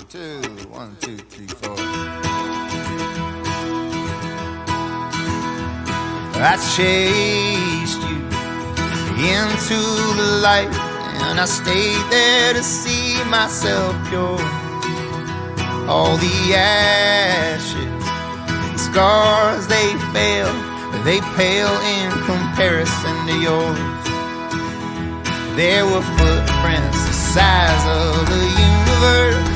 two, 1, 2, 3, 4. I chased you into the light, and I stayed there to see myself pure. All the ashes, the scars, they fail, but they pale in comparison to yours. There were footprints the size of the universe.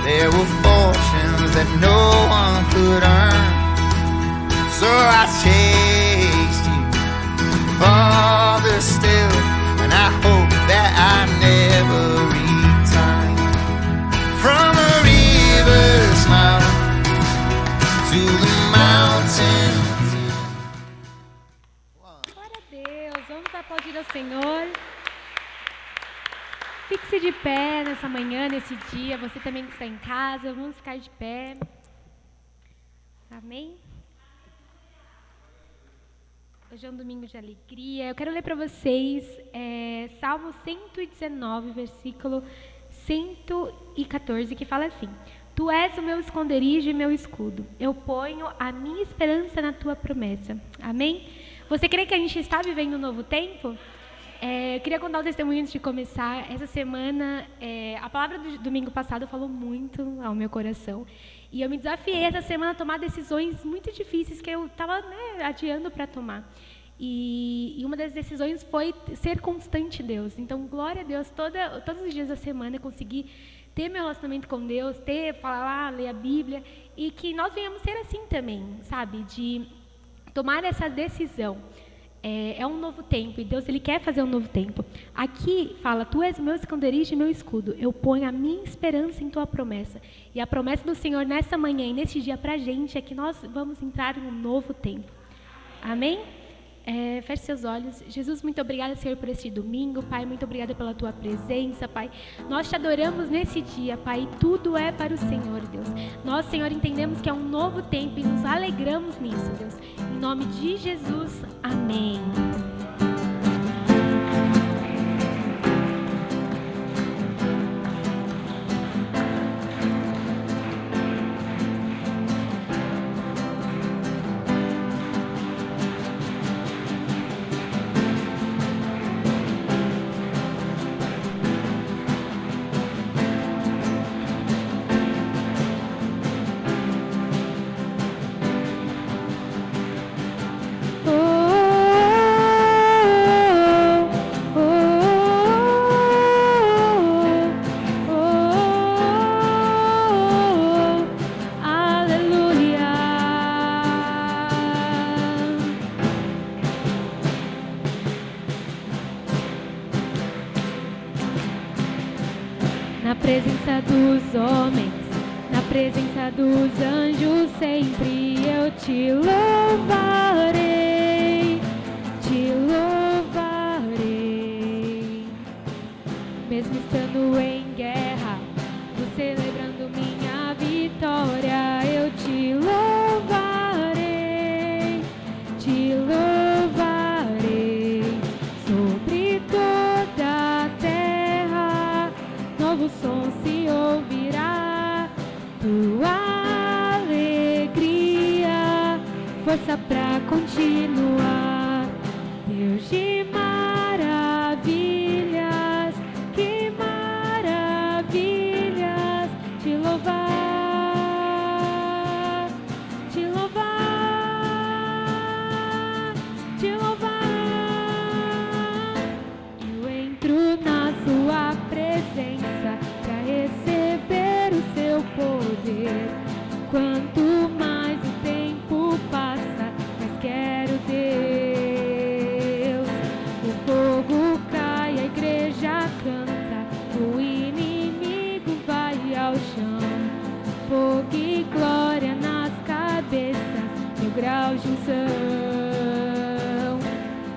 There were fortunes that no one could earn. So I chased you farther still, and I hope that I never return. From a river's mouth to the mountains. Glória a Deus, vamos aplaudir ao Senhor. Fique-se de pé nessa manhã, nesse dia. Você também que está em casa, vamos ficar de pé. Amém? Hoje é um domingo de alegria. Eu quero ler para vocês Salmo 119, versículo 114, que fala assim: Tu és o meu esconderijo e meu escudo. Eu ponho a minha esperança na tua promessa. Amém? Você crê que a gente está vivendo um novo tempo? Eu queria contar um testemunho antes de começar. Essa semana, a palavra do domingo passado falou muito ao meu coração. E eu me desafiei essa semana a tomar decisões muito difíceis que eu estava adiando para tomar. E uma das decisões foi ser constante em Deus. Então, glória a Deus, todos os dias da semana eu consegui ter meu relacionamento com Deus, falar, ler a Bíblia. E que nós venhamos ser assim também, sabe? De tomar essa decisão. É um novo tempo, e Deus ele quer fazer um novo tempo. Aqui fala: Tu és meu esconderijo e meu escudo. Eu ponho a minha esperança em tua promessa. E a promessa do Senhor nessa manhã e nesse dia para a gente é que nós vamos entrar em um novo tempo. Amém? Feche seus olhos. Jesus, muito obrigada, Senhor, por este domingo. Pai, muito obrigada pela tua presença, Pai. Nós te adoramos nesse dia, Pai, e tudo é para o Senhor, Deus. Nós, Senhor, entendemos que é um novo tempo e nos alegramos nisso, Deus. Em nome de Jesus, amém. Na presença dos homens, na presença dos anjos, sempre eu te louvarei, te louvarei. Mesmo estando em guerra, vou celebrando minha vitória, eu te louvarei, te louvarei. Sobre toda a terra, novo som se ouvirá, tua alegria, força pra continuar. Deus de maravilhas, que maravilhas, te louvar, te louvar, te louvar. Eu entro na sua presença para receber o seu poder. Quanto mais o tempo passa, mais quero Deus. O fogo cai, a igreja canta, o inimigo vai ao chão. Fogo e glória nas cabeças, meu grau de unção,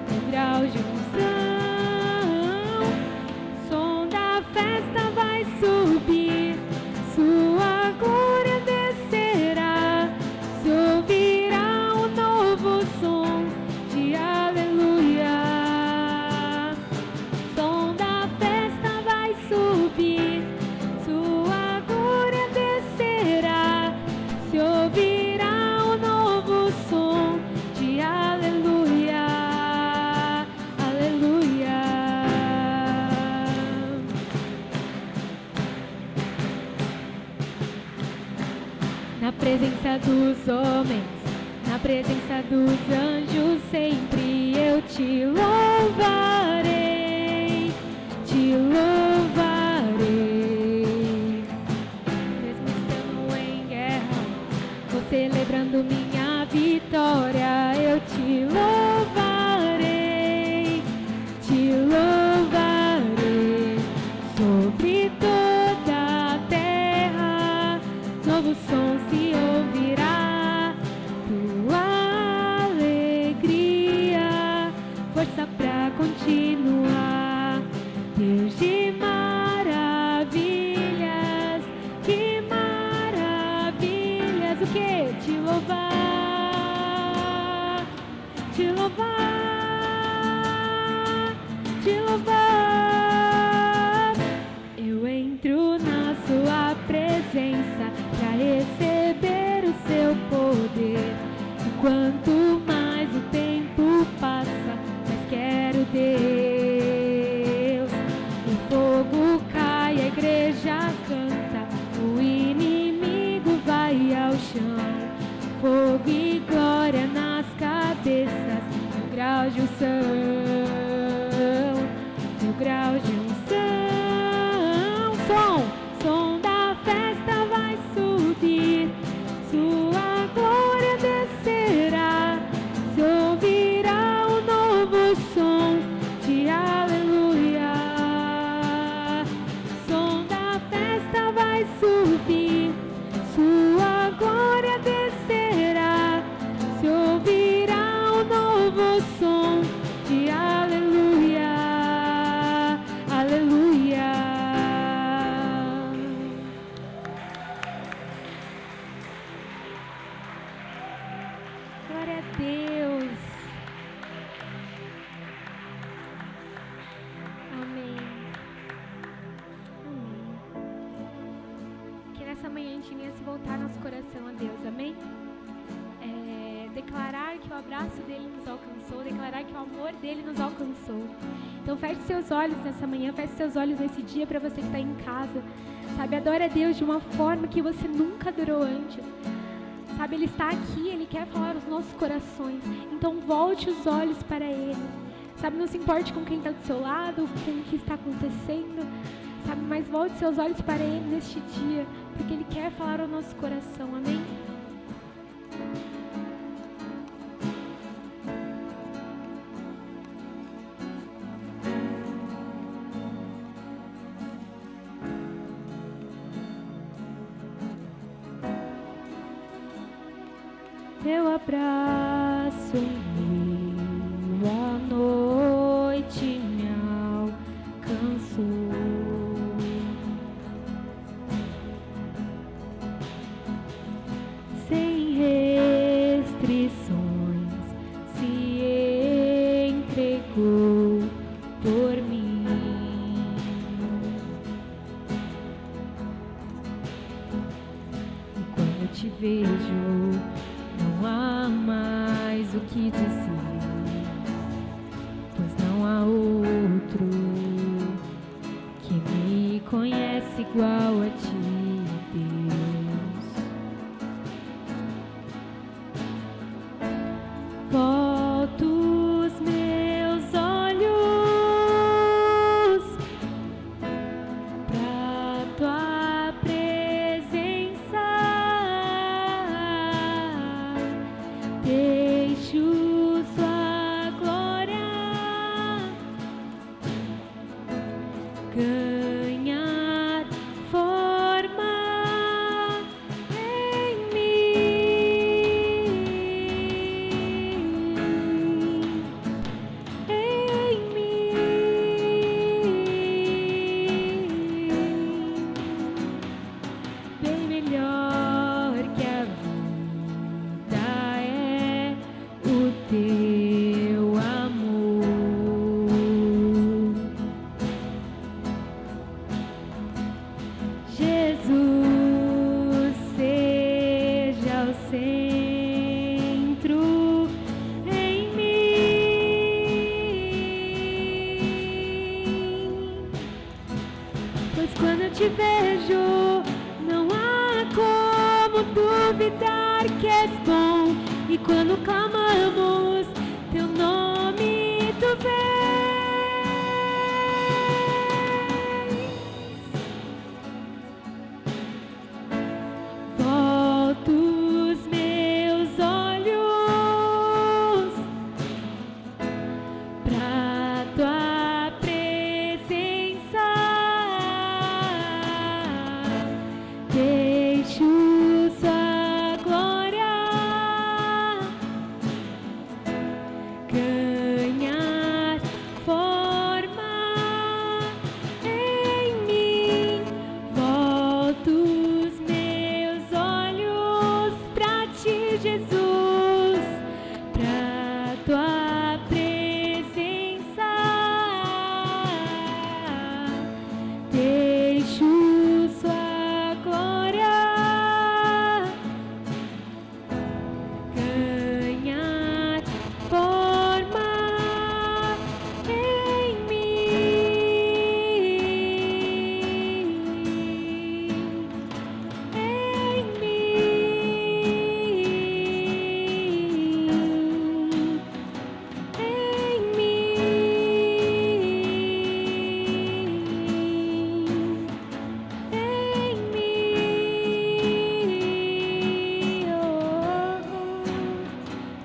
meu grau de unção. Som da festa vai subir, sua glória Deus presença dos homens, na presença dos anjos, sempre eu te louvarei, te louvarei. Mesmo estando em guerra, vou celebrando minha vitória, eu te louvarei, te louvarei. Sobre toda a terra, novo som se ouvirá, tua alegria, força pra continuar. Deus de maravilhas, que maravilhas, o que? Te louvar, te louvar, te louvar. Eu entro na sua presença pra receber o seu poder. E quanto mais o tempo passa, mais quero Deus. O fogo cai, a igreja canta, o inimigo vai ao chão. Fogo e glória nas cabeças, no grau de unção, no grau de unção. Som da festa vai subir, sua glória descerá, se ouvirá um novo som de aleluia. Som da festa vai subir, sua glória descerá, se ouvirá um novo som de aleluia, aleluia. Glória a Deus. Amém. Amém. Que nessa manhã a gente venha se voltar nosso coração a Deus. Amém? Declarar que o abraço dele nos alcançou, declarar que o amor dele nos alcançou. Então feche seus olhos nessa manhã, feche seus olhos nesse dia para você que está em casa. Sabe, adora a Deus de uma forma que você nunca adorou antes. Sabe, Ele está aqui, Ele quer falar aos nossos corações. Então volte os olhos para Ele. Sabe, não se importe com quem está do seu lado, com o que está acontecendo. Sabe, mas volte seus olhos para Ele neste dia, porque Ele quer falar ao nosso coração. Amém? Teu abraço em meio à noite me alcançou. Sem restrições se entregou por mim. E quando eu te vejo, não há mais o que dizer, pois não há outro que me conhece igual a ti, Deus. Volto os meus olhos pra tua presença. Deixo sua glória ganhar forma em mim, em mim. Bem melhor que a vida é o teu amor. Jesus seja o centro em mim, pois quando eu te vejo não há como como duvidar que és bom? E quando clamamos teu nome, tu vens. Volto os meus olhos pra tua presença, deixo sua glória ganhar forma em mim. Volto os meus olhos pra ti, Jesus, pra tua presença, deixo sua glória ganhar forma em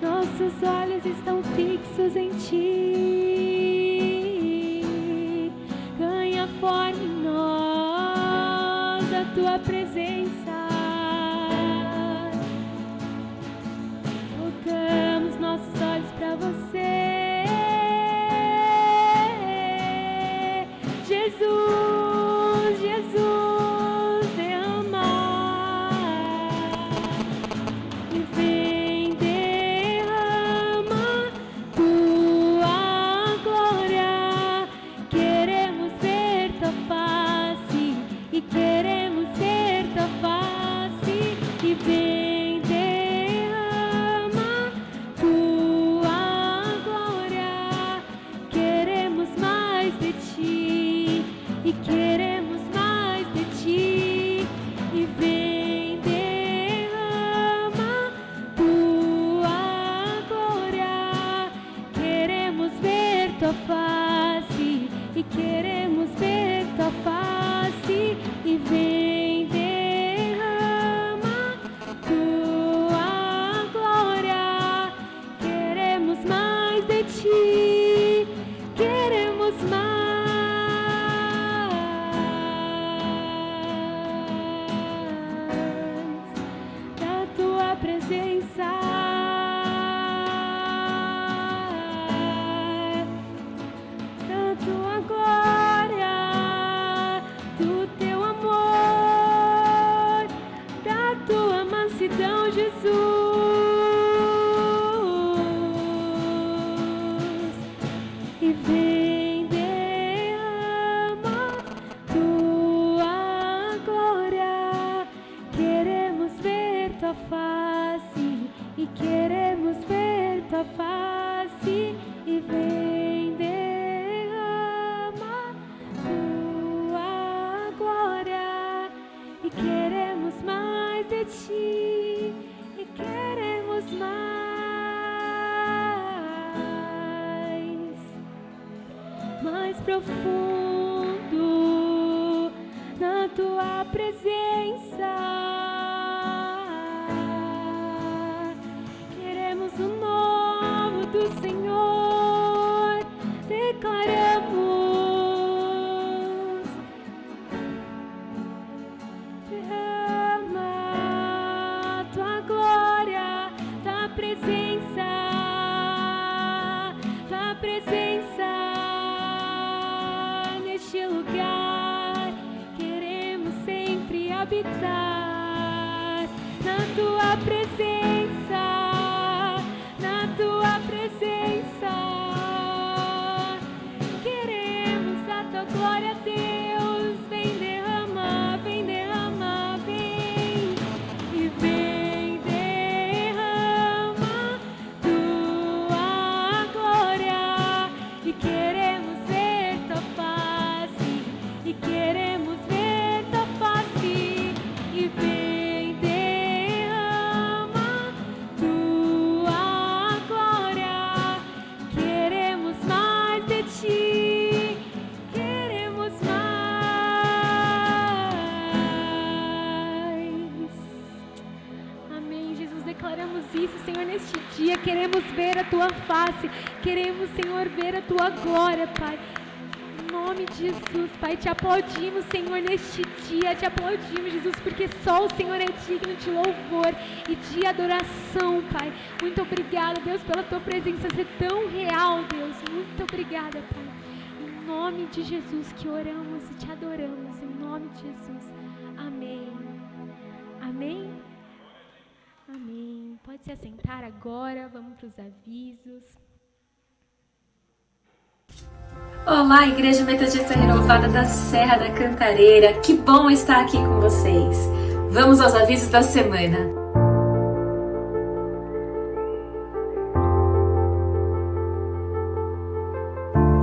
nossos olhos estão fixos em ti. Ganha forma em nós a tua presença. Voltamos nossos olhos para você, Jesus, Jesus, derrama e vem derrama tua glória. Queremos ver tua face e queremos ver tua face e vem derrama tua glória. Queremos mais de ti e queremos mais de ti e vem derrama tua glória. Queremos ver tua face e queremos ver tua face e vem derrama tua glória. Queremos mais de ti, queremos mais da tua presença, da tua glória, do teu amor, da tua mansidão, Jesus. E vem derrama tua glória. Queremos ver tua face e queremos ver tua face e vem derrama tua glória. E queremos mais de ti e queremos mais profundo na tua presença. Queremos o novo do Senhor, declaramos. Derrama tua glória, tua presença, tua presença neste lugar. Queremos sempre habitar na tua presença, na tua presença. Queremos a tua glória, Deus. Vem derramar, vem derramar, vem e vem derramar tua glória. E queremos ver tua face, e queremos ver tua face e neste dia, queremos ver a Tua face, queremos, Senhor, ver a Tua glória, Pai. Em nome de Jesus, Pai, te aplaudimos, Senhor, neste dia, te aplaudimos, Jesus, porque só o Senhor é digno de louvor e de adoração, Pai. Muito obrigada, Deus, pela Tua presença ser tão real, Deus. Muito obrigada, Pai. Em nome de Jesus que oramos e te adoramos, em nome de Jesus. Amém. Amém? Amém. Pode se assentar agora, vamos para os avisos. Olá, Igreja Metodista Renovada da Serra da Cantareira, que bom estar aqui com vocês. Vamos aos avisos da semana.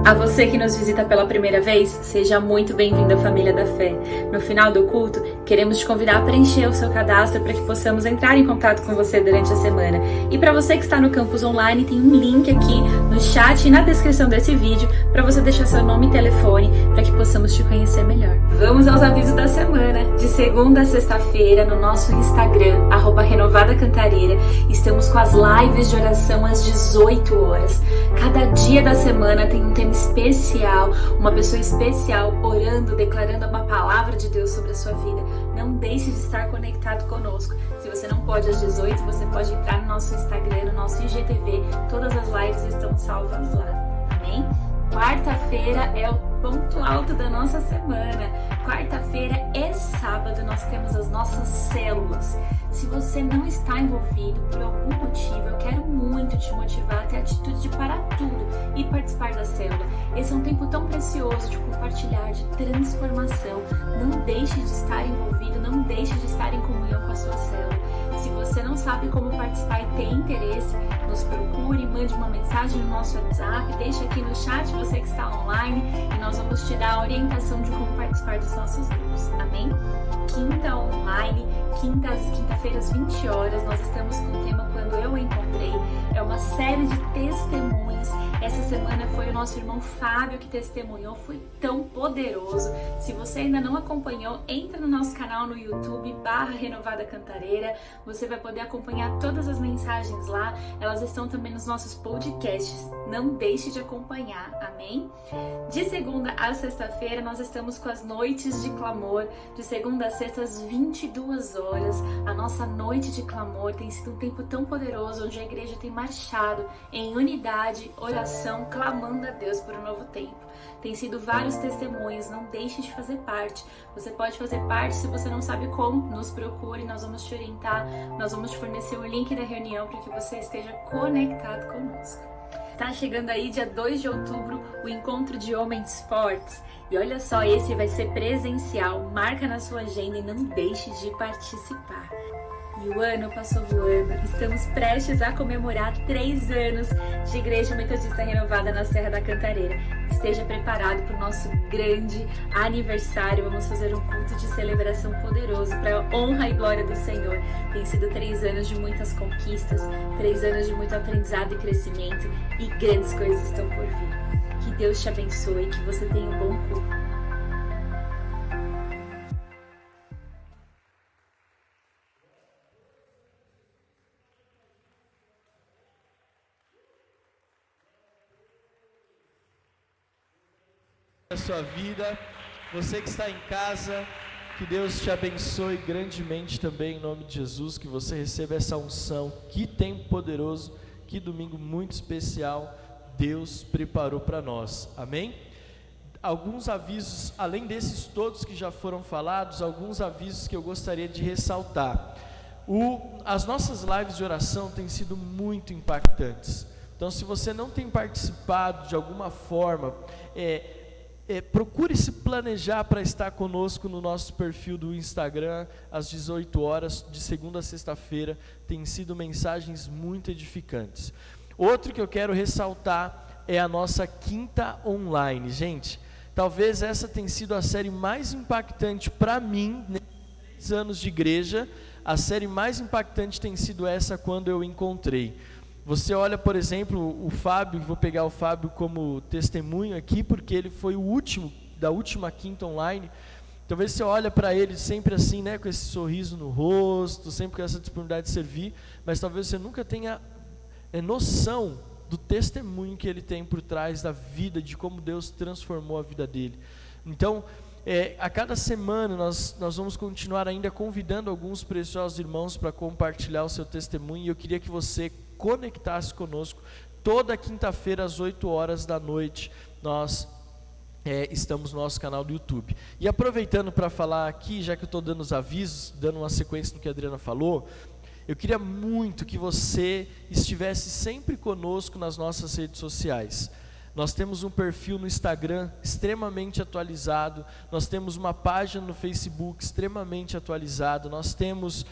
A você que nos visita pela primeira vez, seja muito bem-vindo à Família da Fé. No final do culto, queremos te convidar a preencher o seu cadastro para que possamos entrar em contato com você durante a semana. E para você que está no campus online, tem um link aqui no chat e na descrição desse vídeo para você deixar seu nome e telefone para que possamos te conhecer melhor. Vamos aos avisos da semana. De segunda a sexta-feira, no nosso Instagram, @RenovadaCantareira, estamos com as lives de oração às 18 horas. Cada dia da semana tem um tema especial, uma pessoa especial orando, declarando uma palavra de Deus sobre a sua vida. Não deixe de estar conectado conosco. Se você não pode às 18, você pode entrar no nosso Instagram, no nosso IGTV. Todas as lives estão salvas lá. Amém? Quarta-feira é o ponto alto da nossa semana. Quarta-feira é sábado, nós temos as nossas células. Se você não está envolvido por algum motivo, eu quero muito te motivar a ter a atitude de parar tudo e participar da célula. Esse é um tempo tão precioso de compartilhar, de transformação. Não deixe de estar envolvido, não deixe de estar em comunhão com a sua célula. Se você não sabe como participar e tem interesse, nos procure, mande uma mensagem no nosso WhatsApp, deixe aqui no chat você que está online e nós vamos te dar a orientação de como participar dos nossos grupos. Amém? Quinta online, quinta-feiras, 20 horas, nós estamos com o tema Quando Eu Encontrei. É uma série de testemunhos. Essa semana foi o nosso irmão Fábio que testemunhou, foi tão poderoso. Se você ainda não acompanhou, entra no nosso canal no YouTube, /Renovada Cantareira. Você vai poder acompanhar todas as mensagens lá. Elas estão também nos nossos podcasts. Não deixe de acompanhar, amém? De segunda a sexta-feira, nós estamos com as noites de clamor. De segunda a sexta, às 22 horas. A nossa noite de clamor tem sido um tempo tão poderoso, onde a igreja tem marchado em unidade, oração, clamando a Deus por um novo tempo. Tem sido vários testemunhos, não deixe de fazer parte. Você pode fazer parte, se você não sabe como, nos procure, nós vamos te orientar, nós vamos te fornecer o link da reunião para que você esteja conectado conosco. Está chegando aí dia 2 de outubro o Encontro de Homens Fortes. E olha só, esse vai ser presencial, marca na sua agenda e não deixe de participar. E o ano passou voando, estamos prestes a comemorar 3 anos de Igreja Metodista Renovada na Serra da Cantareira. Esteja preparado para o nosso grande aniversário, vamos fazer um culto de celebração poderoso para a honra e glória do Senhor. Tem sido 3 anos de muitas conquistas, 3 anos de muito aprendizado e crescimento e grandes coisas estão por vir. Que Deus te abençoe e que você tenha um bom culto. A sua vida, você que está em casa, que Deus te abençoe grandemente também em nome de Jesus, que você receba essa unção, que tempo poderoso, que domingo muito especial Deus preparou para nós, amém? Alguns avisos, além desses todos que já foram falados, alguns avisos que eu gostaria de ressaltar. As nossas lives de oração têm sido muito impactantes, então se você não tem participado de alguma forma, procure se planejar para estar conosco no nosso perfil do Instagram às 18 horas, de segunda a sexta-feira, tem sido mensagens muito edificantes. Outro que eu quero ressaltar é a nossa quinta online. Gente, talvez essa tenha sido a série mais impactante para mim, nesses 3 anos de igreja, a série mais impactante tem sido essa Quando Eu Encontrei. Você olha, por exemplo, o Fábio, vou pegar o Fábio como testemunho aqui, porque ele foi o último, da última quinta online. Talvez você olha para ele sempre assim, né, com esse sorriso no rosto, sempre com essa disponibilidade de servir, mas talvez você nunca tenha noção do testemunho que ele tem por trás da vida, de como Deus transformou a vida dele. Então, a cada semana nós vamos continuar ainda convidando alguns preciosos irmãos para compartilhar o seu testemunho, e eu queria que você conectasse conosco. Toda quinta-feira às 8 horas da noite nós estamos no nosso canal do YouTube. E aproveitando para falar aqui, já que eu estou dando os avisos, dando uma sequência no que a Adriana falou, eu queria muito que você estivesse sempre conosco nas nossas redes sociais. Nós temos um perfil no Instagram extremamente atualizado, nós temos uma página no Facebook extremamente atualizada, nós temos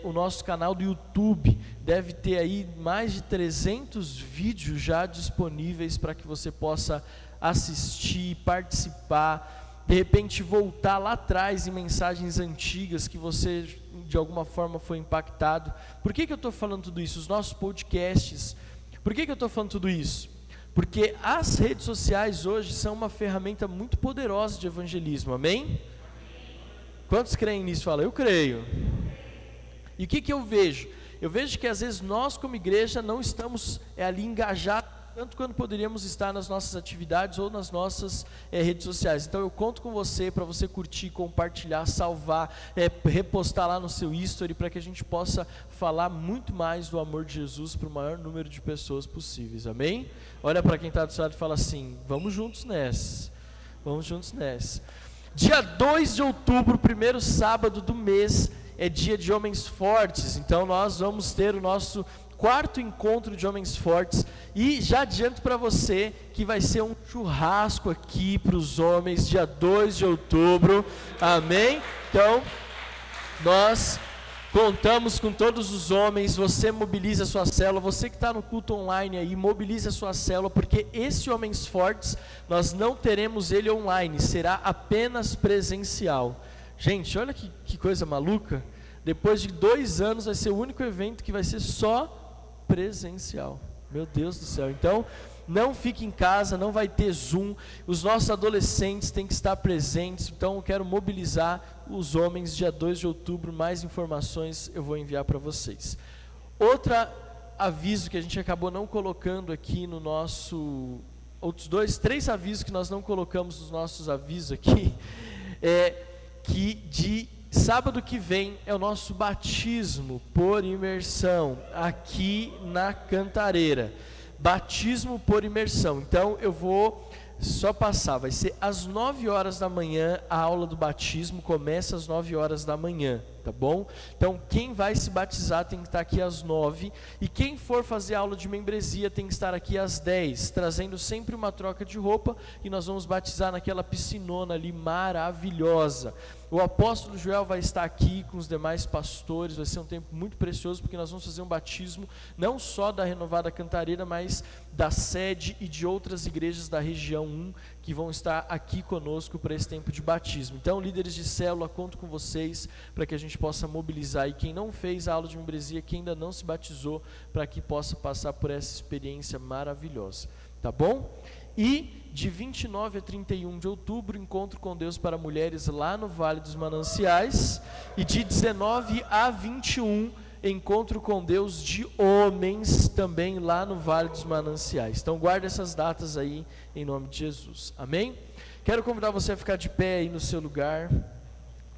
o nosso canal do YouTube, deve ter aí mais de 300 vídeos já disponíveis para que você possa assistir, participar, de repente voltar lá atrás em mensagens antigas que você de alguma forma foi impactado. Por que eu estou falando tudo isso? Os nossos podcasts, por que eu estou falando tudo isso? Porque as redes sociais hoje são uma ferramenta muito poderosa de evangelismo, amém? Quantos creem nisso? Fala, eu creio. E o que eu vejo? Eu vejo que às vezes nós como igreja não estamos ali engajados tanto quanto poderíamos estar nas nossas atividades ou nas nossas redes sociais. Então eu conto com você para você curtir, compartilhar, salvar, repostar lá no seu history, para que a gente possa falar muito mais do amor de Jesus para o maior número de pessoas possíveis, amém? Olha para quem está do seu lado e fala assim, vamos juntos nessa, vamos juntos nessa. Dia 2 de outubro, primeiro sábado do mês, é dia de homens fortes, então nós vamos ter o nosso 4º encontro de homens fortes, e já adianto para você que vai ser um churrasco aqui para os homens, dia 2 de outubro, amém? Então, nós contamos com todos os homens, você mobiliza a sua célula, você que está no culto online aí, mobiliza a sua célula, porque esse Homens Fortes, nós não teremos ele online, será apenas presencial. Gente, olha que coisa maluca, depois de 2 anos vai ser o único evento que vai ser só presencial, meu Deus do céu. Então não fique em casa, não vai ter Zoom, os nossos adolescentes têm que estar presentes, então eu quero mobilizar os homens dia 2 de outubro, mais informações eu vou enviar para vocês. Outro aviso que a gente acabou não colocando aqui no nosso, outros 3 avisos que nós não colocamos nos nossos avisos aqui, que de sábado que vem é o nosso batismo por imersão, aqui na Cantareira, batismo por imersão. Então eu vou só passar, vai ser às 9 horas da manhã, a aula do batismo começa às 9 horas da manhã, tá bom? Então quem vai se batizar tem que estar aqui às 9, e quem for fazer aula de membresia tem que estar aqui às 10, trazendo sempre uma troca de roupa, e nós vamos batizar naquela piscinona ali maravilhosa. O apóstolo Joel vai estar aqui com os demais pastores, vai ser um tempo muito precioso, porque nós vamos fazer um batismo, não só da Renovada Cantareira, mas da sede e de outras igrejas da região 1, que vão estar aqui conosco para esse tempo de batismo. Então, líderes de célula, conto com vocês, para que a gente possa mobilizar, e quem não fez a aula de membresia, quem ainda não se batizou, para que possa passar por essa experiência maravilhosa, tá bom? E de 29 a 31 de outubro, encontro com Deus para mulheres lá no Vale dos Mananciais, e de 19 a 21, encontro com Deus de homens, também lá no Vale dos Mananciais. Então guarda essas datas aí, em nome de Jesus, amém? Quero convidar você a ficar de pé aí no seu lugar,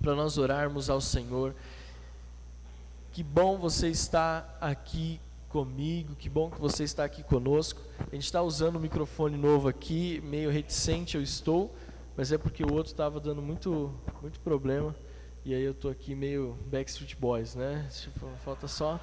para nós orarmos ao Senhor. Que bom você estar aqui comigo, que bom que você está aqui conosco. A gente está usando um microfone novo aqui, meio reticente eu estou, mas é porque o outro estava dando muito problema, e aí eu estou aqui meio Backstreet Boys, né? Tipo, falta só...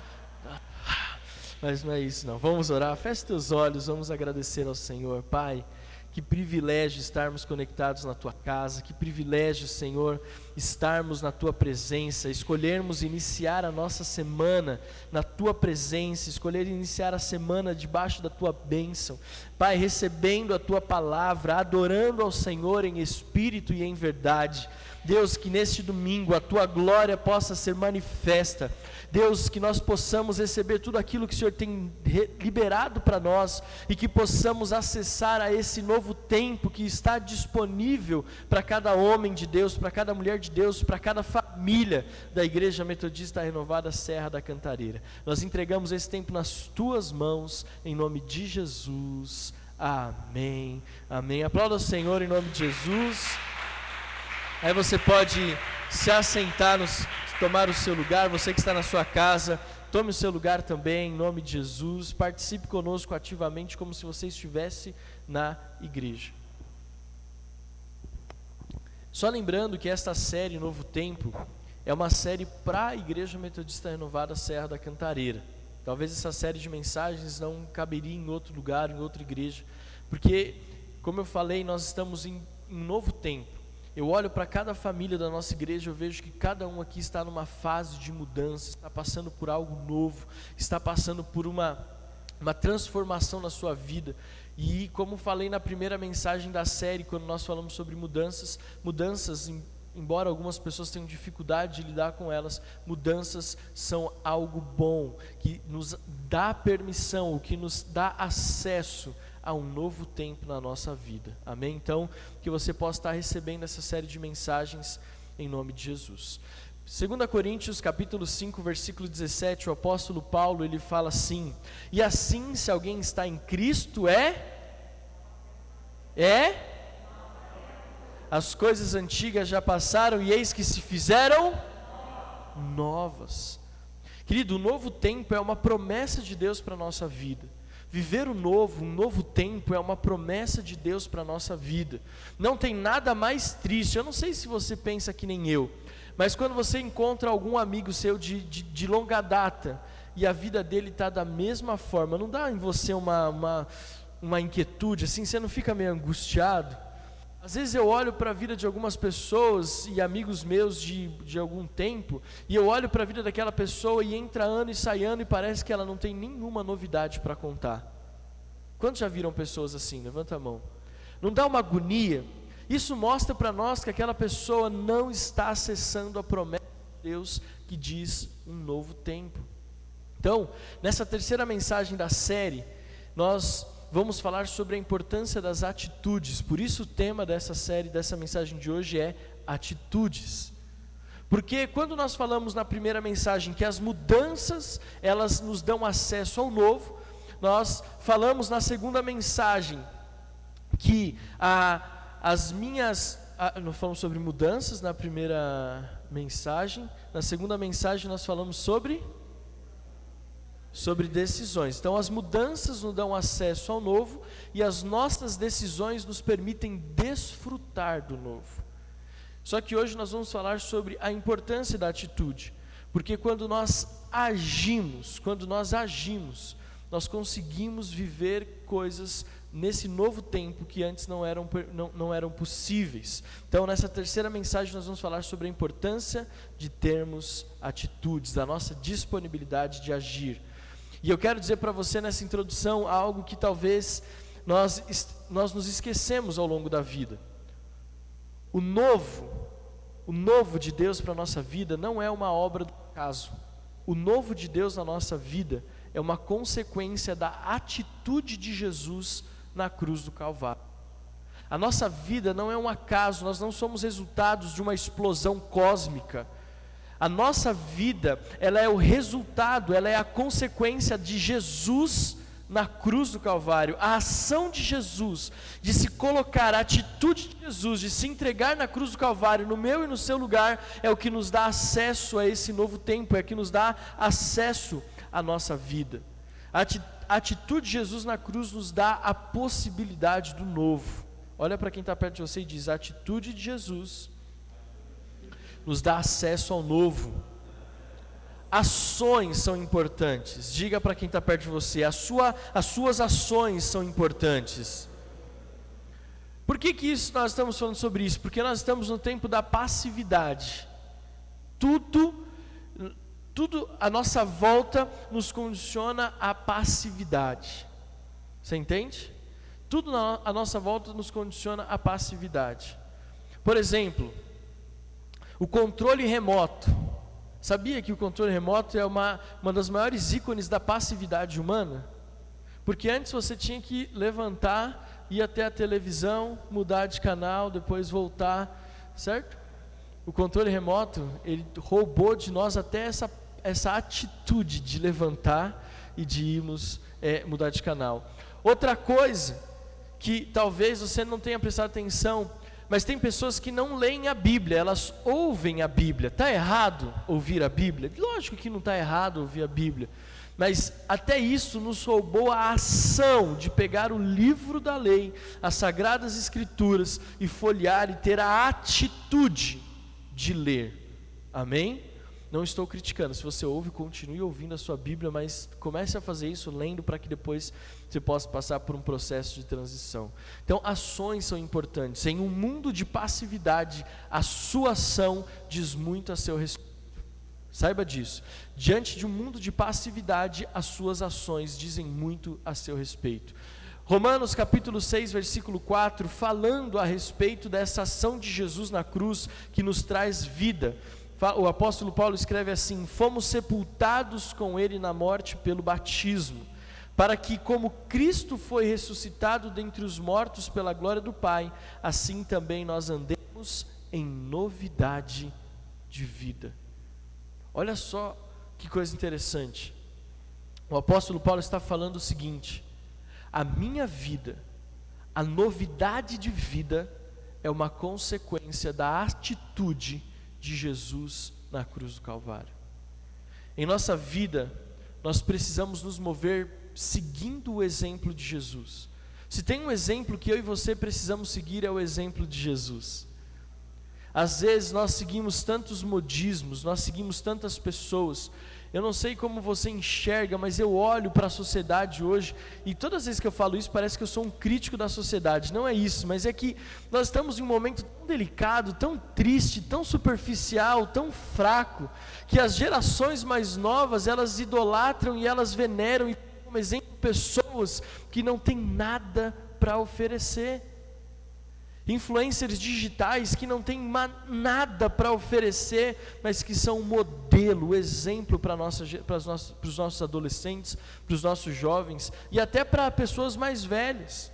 Mas não é isso não, vamos orar, feche teus olhos, vamos agradecer ao Senhor. Pai, que privilégio estarmos conectados na Tua casa, que privilégio, Senhor, estarmos na Tua presença, escolhermos iniciar a nossa semana na Tua presença, escolher iniciar a semana debaixo da Tua bênção. Pai, recebendo a Tua palavra, adorando ao Senhor em espírito e em verdade. Deus, que neste domingo a Tua glória possa ser manifesta. Deus, que nós possamos receber tudo aquilo que o Senhor tem liberado para nós, e que possamos acessar a esse novo tempo que está disponível para cada homem de Deus, para cada mulher de Deus, para cada família família da Igreja Metodista Renovada Serra da Cantareira. Nós entregamos esse tempo nas tuas mãos, em nome de Jesus. Amém, amém. Aplauda o Senhor em nome de Jesus. Aí você pode se assentar, tomar o seu lugar. Você que está na sua casa, tome o seu lugar também, em nome de Jesus. Participe conosco ativamente, como se você estivesse na igreja. Só lembrando que esta série Novo Tempo é uma série para a Igreja Metodista Renovada Serra da Cantareira. Talvez essa série de mensagens não caberia em outro lugar, em outra igreja, porque, como eu falei, nós estamos em novo tempo. Eu olho para cada família da nossa igreja, eu vejo que cada um aqui está numa fase de mudança, está passando por algo novo, está passando por uma transformação na sua vida. E como falei na primeira mensagem da série, quando nós falamos sobre mudanças, embora algumas pessoas tenham dificuldade de lidar com elas, mudanças são algo bom, que nos dá permissão, o que nos dá acesso a um novo tempo na nossa vida. Amém? Então, que você possa estar recebendo essa série de mensagens em nome de Jesus. 2 Coríntios capítulo 5, versículo 17, o apóstolo Paulo, ele fala assim: e assim, se alguém está em Cristo, as coisas antigas já passaram e eis que se fizeram novas. Querido, o novo tempo é uma promessa de Deus para a nossa vida. Viver um novo tempo é uma promessa de Deus para a nossa vida. Não tem nada mais triste. Eu não sei se você pensa que nem eu, mas quando você encontra algum amigo seu de longa data e a vida dele está da mesma forma, não dá em você uma inquietude, assim, você não fica meio angustiado? Às vezes eu olho para a vida de algumas pessoas e amigos meus de algum tempo, e eu olho para a vida daquela pessoa e entra ano e sai ano e parece que ela não tem nenhuma novidade para contar. Quantos já viram pessoas assim? Levanta a mão. Não dá uma agonia? Isso mostra para nós que aquela pessoa não está acessando a promessa de Deus que diz um novo tempo. Então, nessa terceira mensagem da série, nós vamos falar sobre a importância das atitudes. Por isso o tema dessa série, dessa mensagem de hoje é atitudes. Porque quando nós falamos na primeira mensagem que as mudanças, elas nos dão acesso ao novo, nós falamos na segunda mensagem que nós falamos sobre mudanças na primeira mensagem. Na segunda mensagem nós falamos sobre decisões. Então as mudanças nos dão acesso ao novo e as nossas decisões nos permitem desfrutar do novo. Só que hoje nós vamos falar sobre a importância da atitude, porque quando nós agimos, nós conseguimos viver coisas nesse novo tempo que antes não eram possíveis. Então nessa terceira mensagem nós vamos falar sobre a importância de termos atitudes, da nossa disponibilidade de agir. E eu quero dizer para você nessa introdução algo que talvez nós nos esquecemos ao longo da vida. O novo de Deus para a nossa vida não é uma obra do acaso. O novo de Deus na nossa vida é uma consequência da atitude de Jesus na cruz do Calvário. A nossa vida não é um acaso, nós não somos resultados de uma explosão cósmica. A nossa vida, ela é o resultado, ela é a consequência de Jesus na cruz do Calvário. A ação de Jesus, de se colocar, a atitude de Jesus, de se entregar na cruz do Calvário, no meu e no seu lugar, é o que nos dá acesso a esse novo tempo, é o que nos dá acesso à nossa vida. A atitude de Jesus na cruz nos dá a possibilidade do novo. Olha para quem está perto de você e diz: a atitude de Jesus nos dá acesso ao novo. Ações são importantes. Diga para quem está perto de você: as suas ações são importantes. Por que nós estamos falando sobre isso? Porque nós estamos no tempo da passividade. Tudo à nossa volta nos condiciona à passividade. Você entende? Tudo à nossa volta nos condiciona à passividade. Por exemplo, o controle remoto. Sabia que o controle remoto é uma das maiores ícones da passividade humana? Porque antes você tinha que levantar, ir até a televisão, mudar de canal, depois voltar, certo? o controle remoto, ele roubou de nós até essa atitude de levantar e de irmos mudar de canal. Outra coisa que talvez você não tenha prestado atenção, mas tem pessoas que não leem a Bíblia, elas ouvem a Bíblia. Está errado ouvir a Bíblia? Lógico que não está errado ouvir a Bíblia, mas até isso nos roubou a ação de pegar o livro da lei, as Sagradas Escrituras, e folhear e ter a atitude de ler. Amém? Não estou criticando, se você ouve, continue ouvindo a sua Bíblia, mas comece a fazer isso lendo, para que depois você possa passar por um processo de transição. Então, ações são importantes. Em um mundo de passividade, a sua ação diz muito a seu respeito. Saiba disso. Diante de um mundo de passividade, as suas ações dizem muito a seu respeito. Romanos capítulo 6, versículo 4, falando a respeito dessa ação de Jesus na cruz, que nos traz vida. O apóstolo Paulo escreve assim: fomos sepultados com ele na morte pelo batismo, para que, como Cristo foi ressuscitado dentre os mortos pela glória do Pai, assim também nós andemos em novidade de vida. Olha só que coisa interessante. O apóstolo Paulo está falando o seguinte: a minha vida, a novidade de vida, é uma consequência da atitude de Jesus na cruz do Calvário. Em nossa vida, nós precisamos nos mover seguindo o exemplo de Jesus. Se tem um exemplo que eu e você precisamos seguir, é o exemplo de Jesus. Às vezes nós seguimos tantos modismos, nós seguimos tantas pessoas. Eu não sei como você enxerga, mas eu olho para a sociedade hoje, e todas as vezes que eu falo isso, parece que eu sou um crítico da sociedade. Não é isso, mas é que nós estamos em um momento tão delicado, tão triste, tão superficial, tão fraco, que as gerações mais novas, elas idolatram e elas veneram, e como exemplo, pessoas que não têm nada para oferecer. Influencers digitais que não têm nada para oferecer, mas que são um modelo, exemplo para os nossos adolescentes, para os nossos jovens e até para pessoas mais velhas.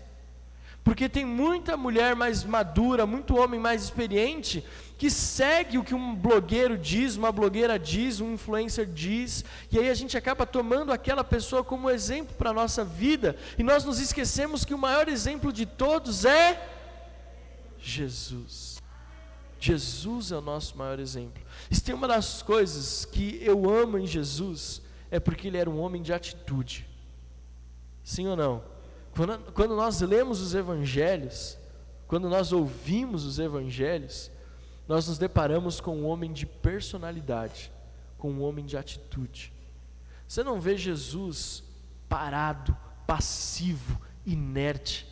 Porque tem muita mulher mais madura, muito homem mais experiente, que segue o que um blogueiro diz, uma blogueira diz, um influencer diz, e aí a gente acaba tomando aquela pessoa como exemplo para a nossa vida, e nós nos esquecemos que o maior exemplo de todos é Jesus. Jesus é o nosso maior exemplo. E se tem uma das coisas que eu amo em Jesus, é porque ele era um homem de atitude. Sim ou não? Quando nós lemos os evangelhos, quando nós ouvimos os evangelhos, nós nos deparamos com um homem de personalidade, com um homem de atitude. Você não vê Jesus parado, passivo, inerte.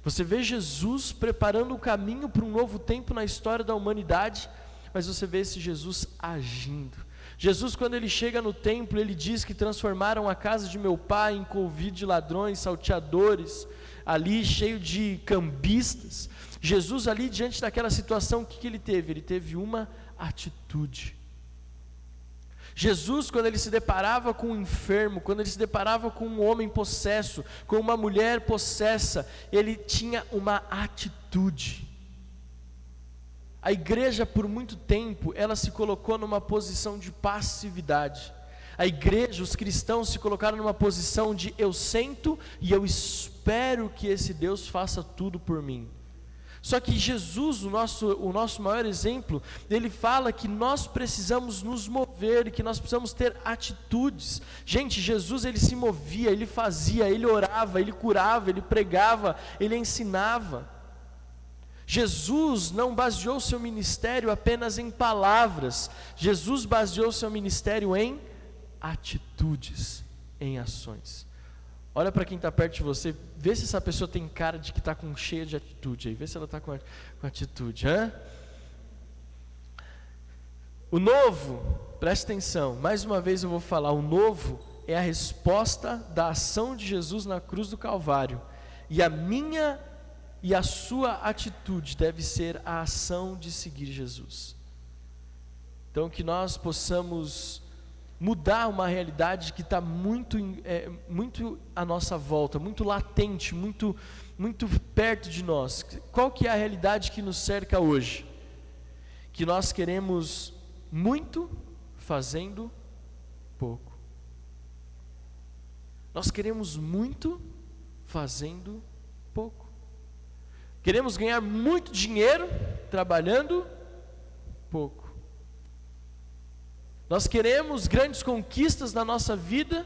Você vê Jesus preparando o caminho para um novo tempo na história da humanidade, mas você vê esse Jesus agindo. Jesus, quando ele chega no templo, ele diz que transformaram a casa de meu pai em covil de ladrões, salteadores, ali cheio de cambistas. Jesus ali, diante daquela situação, o que ele teve? Ele teve uma atitude. Jesus, quando ele se deparava com um enfermo, quando ele se deparava com um homem possesso, com uma mulher possessa, ele tinha uma atitude. A igreja, por muito tempo, ela se colocou numa posição de passividade. A igreja, os cristãos se colocaram numa posição de eu sento e eu espero que esse Deus faça tudo por mim. Só que Jesus, o nosso maior exemplo, ele fala que nós precisamos nos mover, que nós precisamos ter atitudes. Gente, Jesus, ele se movia, ele fazia, ele orava, ele curava, ele pregava, ele ensinava. Jesus não baseou seu ministério apenas em palavras. Jesus baseou seu ministério em atitudes, em ações. Olha para quem está perto de você, vê se essa pessoa tem cara de que está cheia de atitude aí, vê se ela está com atitude. O novo, preste atenção, mais uma vez eu vou falar, o novo é a resposta da ação de Jesus na cruz do Calvário, e a minha e a sua atitude deve ser a ação de seguir Jesus. Então que nós possamos mudar uma realidade que está muito à nossa volta, muito latente, muito perto de nós. Qual que é a realidade que nos cerca hoje? que nós queremos muito fazendo pouco. Nós queremos muito fazendo pouco. Queremos ganhar muito dinheiro trabalhando pouco. Nós queremos grandes conquistas na nossa vida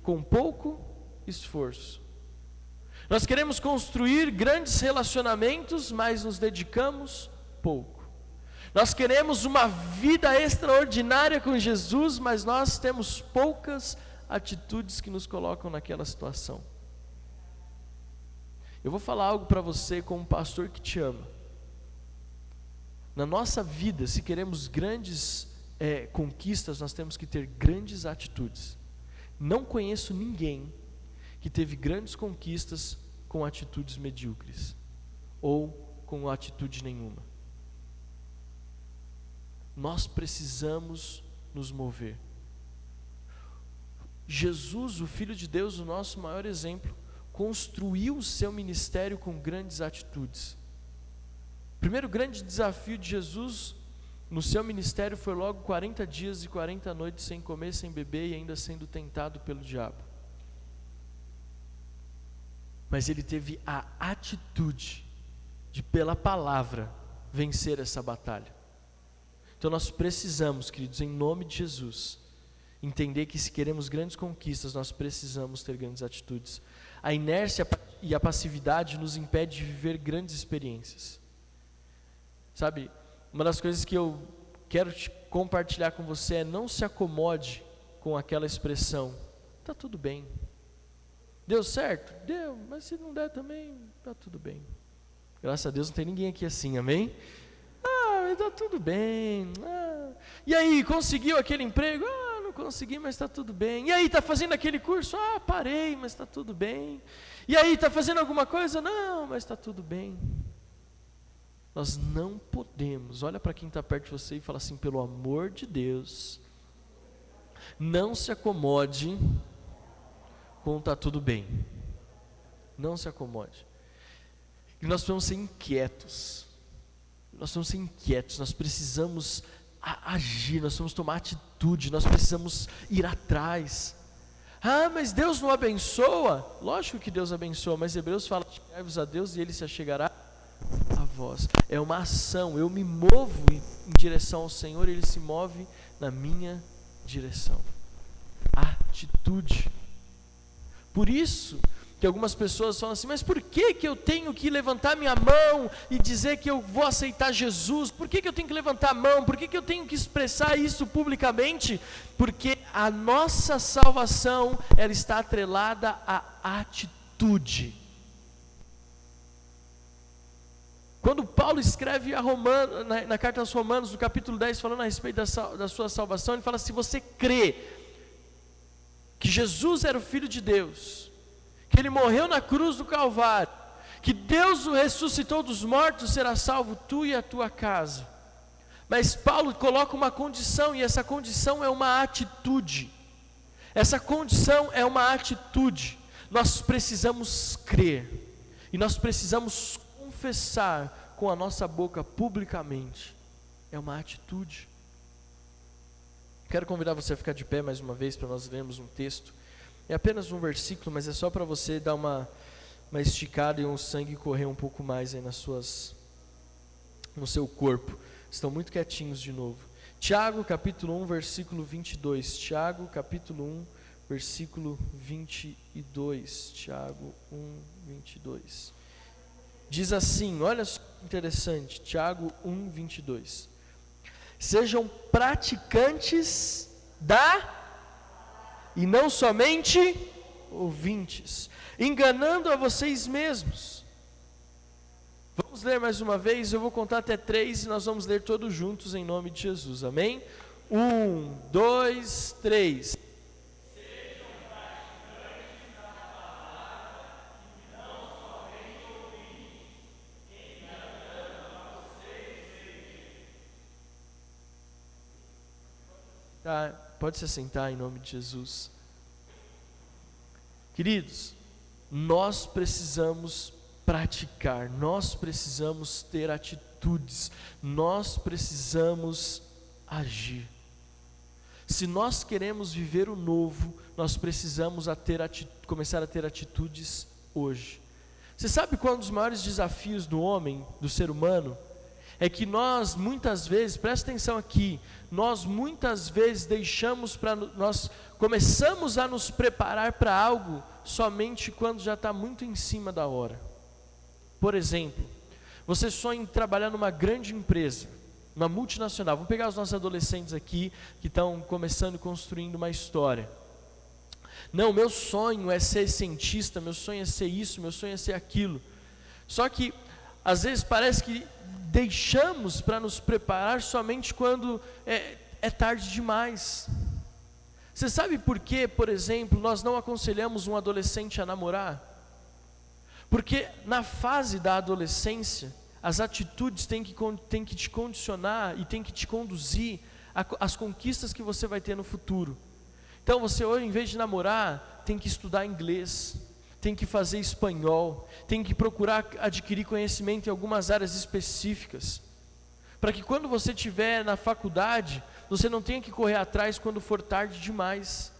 com pouco esforço. Nós queremos construir grandes relacionamentos, mas nos dedicamos pouco. Nós queremos uma vida extraordinária com Jesus, mas nós temos poucas atitudes que nos colocam naquela situação. Eu vou falar algo para você como pastor que te ama. Na nossa vida, se queremos grandes conquistas, nós temos que ter grandes atitudes. Não conheço ninguém que teve grandes conquistas com atitudes medíocres ou com atitude nenhuma. Nós precisamos nos mover. Jesus, o Filho de Deus, o nosso maior exemplo, construiu o seu ministério com grandes atitudes. O primeiro grande desafio de Jesus no seu ministério foi logo 40 dias e 40 noites sem comer, sem beber e ainda sendo tentado pelo diabo. Mas ele teve a atitude de, pela palavra, vencer essa batalha. Então nós precisamos, queridos, em nome de Jesus, entender que se queremos grandes conquistas, nós precisamos ter grandes atitudes. A inércia e a passividade nos impede de viver grandes experiências. Sabe, uma das coisas que eu quero compartilhar com você é: não se acomode com aquela expressão, está tudo bem. Deu certo? Deu, mas se não der também, está tudo bem. Graças a Deus não tem ninguém aqui assim, amém? Está tudo bem. E aí, conseguiu aquele emprego? Não consegui, mas está tudo bem. E aí, está fazendo aquele curso? Parei, mas está tudo bem. E aí, está fazendo alguma coisa? Não, mas está tudo bem. Nós não podemos, olha para quem está perto de você e fala assim: pelo amor de Deus, não se acomode com está tudo bem. Não se acomode. E nós precisamos ser inquietos. Nós precisamos agir, nós precisamos tomar atitude, nós precisamos ir atrás. Mas Deus não abençoa? Lógico que Deus abençoa, mas Hebreus fala: chegai-vos a Deus e Ele se achegará a vós. É uma ação, eu me movo em direção ao Senhor, Ele se move na minha direção. Atitude. Por isso que algumas pessoas falam assim: mas por que eu tenho que levantar minha mão e dizer que eu vou aceitar Jesus? Por que eu tenho que levantar a mão? Por que eu tenho que expressar isso publicamente? Porque a nossa salvação, ela está atrelada à atitude. Quando Paulo escreve na carta aos Romanos, no capítulo 10, falando a respeito da sua salvação, ele fala: se você crê que Jesus era o Filho de Deus, que Ele morreu na cruz do Calvário, que Deus o ressuscitou dos mortos, será salvo tu e a tua casa. Mas Paulo coloca uma condição, e essa condição é uma atitude. Essa condição é uma atitude. Nós precisamos crer, e nós precisamos confessar com a nossa boca publicamente. É uma atitude. Quero convidar você a ficar de pé mais uma vez para nós lermos um texto. É apenas um versículo, mas é só para você dar uma esticada e o sangue correr um pouco mais aí no seu corpo. Estão muito quietinhos de novo. Tiago capítulo 1, versículo 22. Tiago capítulo 1, versículo 22. Tiago 1, 22. Diz assim, olha só que interessante. Tiago 1, 22. Sejam praticantes e não somente ouvintes, enganando a vocês mesmos. Vamos ler mais uma vez, eu vou contar até 3 e nós vamos ler todos juntos em nome de Jesus, amém? 1, 2, 3. Pode se sentar em nome de Jesus. Queridos, nós precisamos praticar, nós precisamos ter atitude. atitudes. Nós precisamos agir. Se nós queremos viver o novo, nós precisamos começar a ter atitudes hoje. Você sabe qual é um dos maiores desafios do homem, do ser humano? É que nós muitas vezes, presta atenção aqui, nós muitas vezes nós começamos a nos preparar para algo somente quando já está muito em cima da hora. Por exemplo, você sonha em trabalhar numa grande empresa, uma multinacional. Vamos pegar os nossos adolescentes aqui que estão começando e construindo uma história. Não, meu sonho é ser cientista, meu sonho é ser isso, meu sonho é ser aquilo. Só que às vezes parece que deixamos para nos preparar somente quando é tarde demais. Você sabe por que, por exemplo, nós não aconselhamos um adolescente a namorar? Porque na fase da adolescência, as atitudes têm que te condicionar e têm que te conduzir às conquistas que você vai ter no futuro. Então você hoje, em vez de namorar, tem que estudar inglês, tem que fazer espanhol, tem que procurar adquirir conhecimento em algumas áreas específicas, para que quando você estiver na faculdade, você não tenha que correr atrás quando for tarde demais.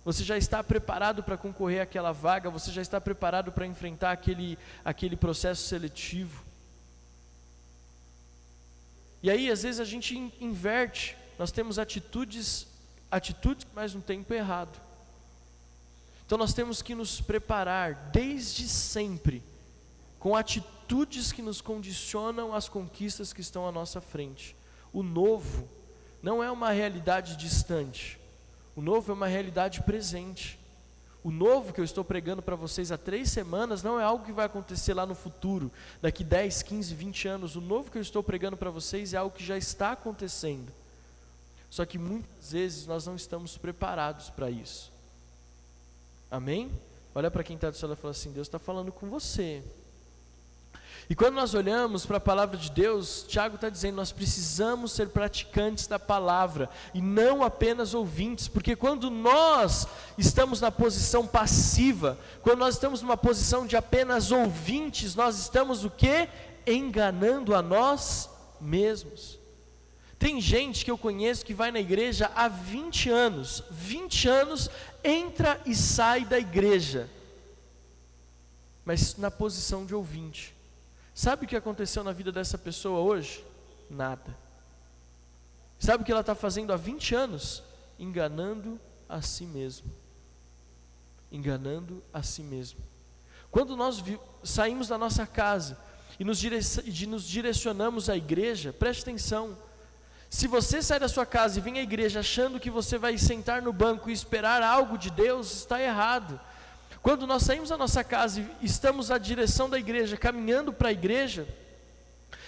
Você já está preparado para concorrer àquela vaga, você já está preparado para enfrentar aquele processo seletivo. E aí às vezes a gente inverte, nós temos atitudes, mas no tempo errado. Então nós temos que nos preparar desde sempre, com atitudes que nos condicionam às conquistas que estão à nossa frente. O novo não é uma realidade distante, o novo é uma realidade presente. O novo que eu estou pregando para vocês há 3 semanas não é algo que vai acontecer lá no futuro, daqui 10, 15, 20 anos. O novo que eu estou pregando para vocês é algo que já está acontecendo. Só que muitas vezes nós não estamos preparados para isso. Amém? Olha para quem está do seu lado e fala assim: Deus está falando com você. E quando nós olhamos para a palavra de Deus, Tiago está dizendo, nós precisamos ser praticantes da palavra e não apenas ouvintes, porque quando nós estamos na posição passiva, quando nós estamos numa posição de apenas ouvintes, nós estamos o quê? Enganando a nós mesmos. Tem gente que eu conheço que vai na igreja há 20 anos, entra e sai da igreja, mas na posição de ouvinte. Sabe o que aconteceu na vida dessa pessoa hoje? Nada. Sabe o que ela está fazendo há 20 anos? Enganando a si mesmo. Enganando a si mesmo. Quando nós saímos da nossa casa e nos direcionamos à igreja, preste atenção. Se você sai da sua casa e vem à igreja achando que você vai sentar no banco e esperar algo de Deus, está errado. Quando nós saímos da nossa casa e estamos na direção da igreja, caminhando para a igreja,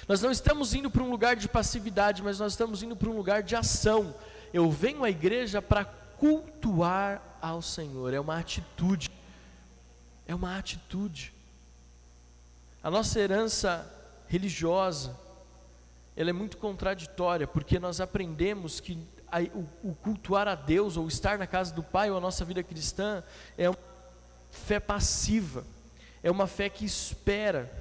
nós não estamos indo para um lugar de passividade, mas nós estamos indo para um lugar de ação. Eu venho à igreja para cultuar ao Senhor, é uma atitude. É uma atitude. A nossa herança religiosa, ela é muito contraditória, porque nós aprendemos que o cultuar a Deus, ou estar na casa do Pai, ou a nossa vida cristã, é uma fé passiva, é uma fé que espera.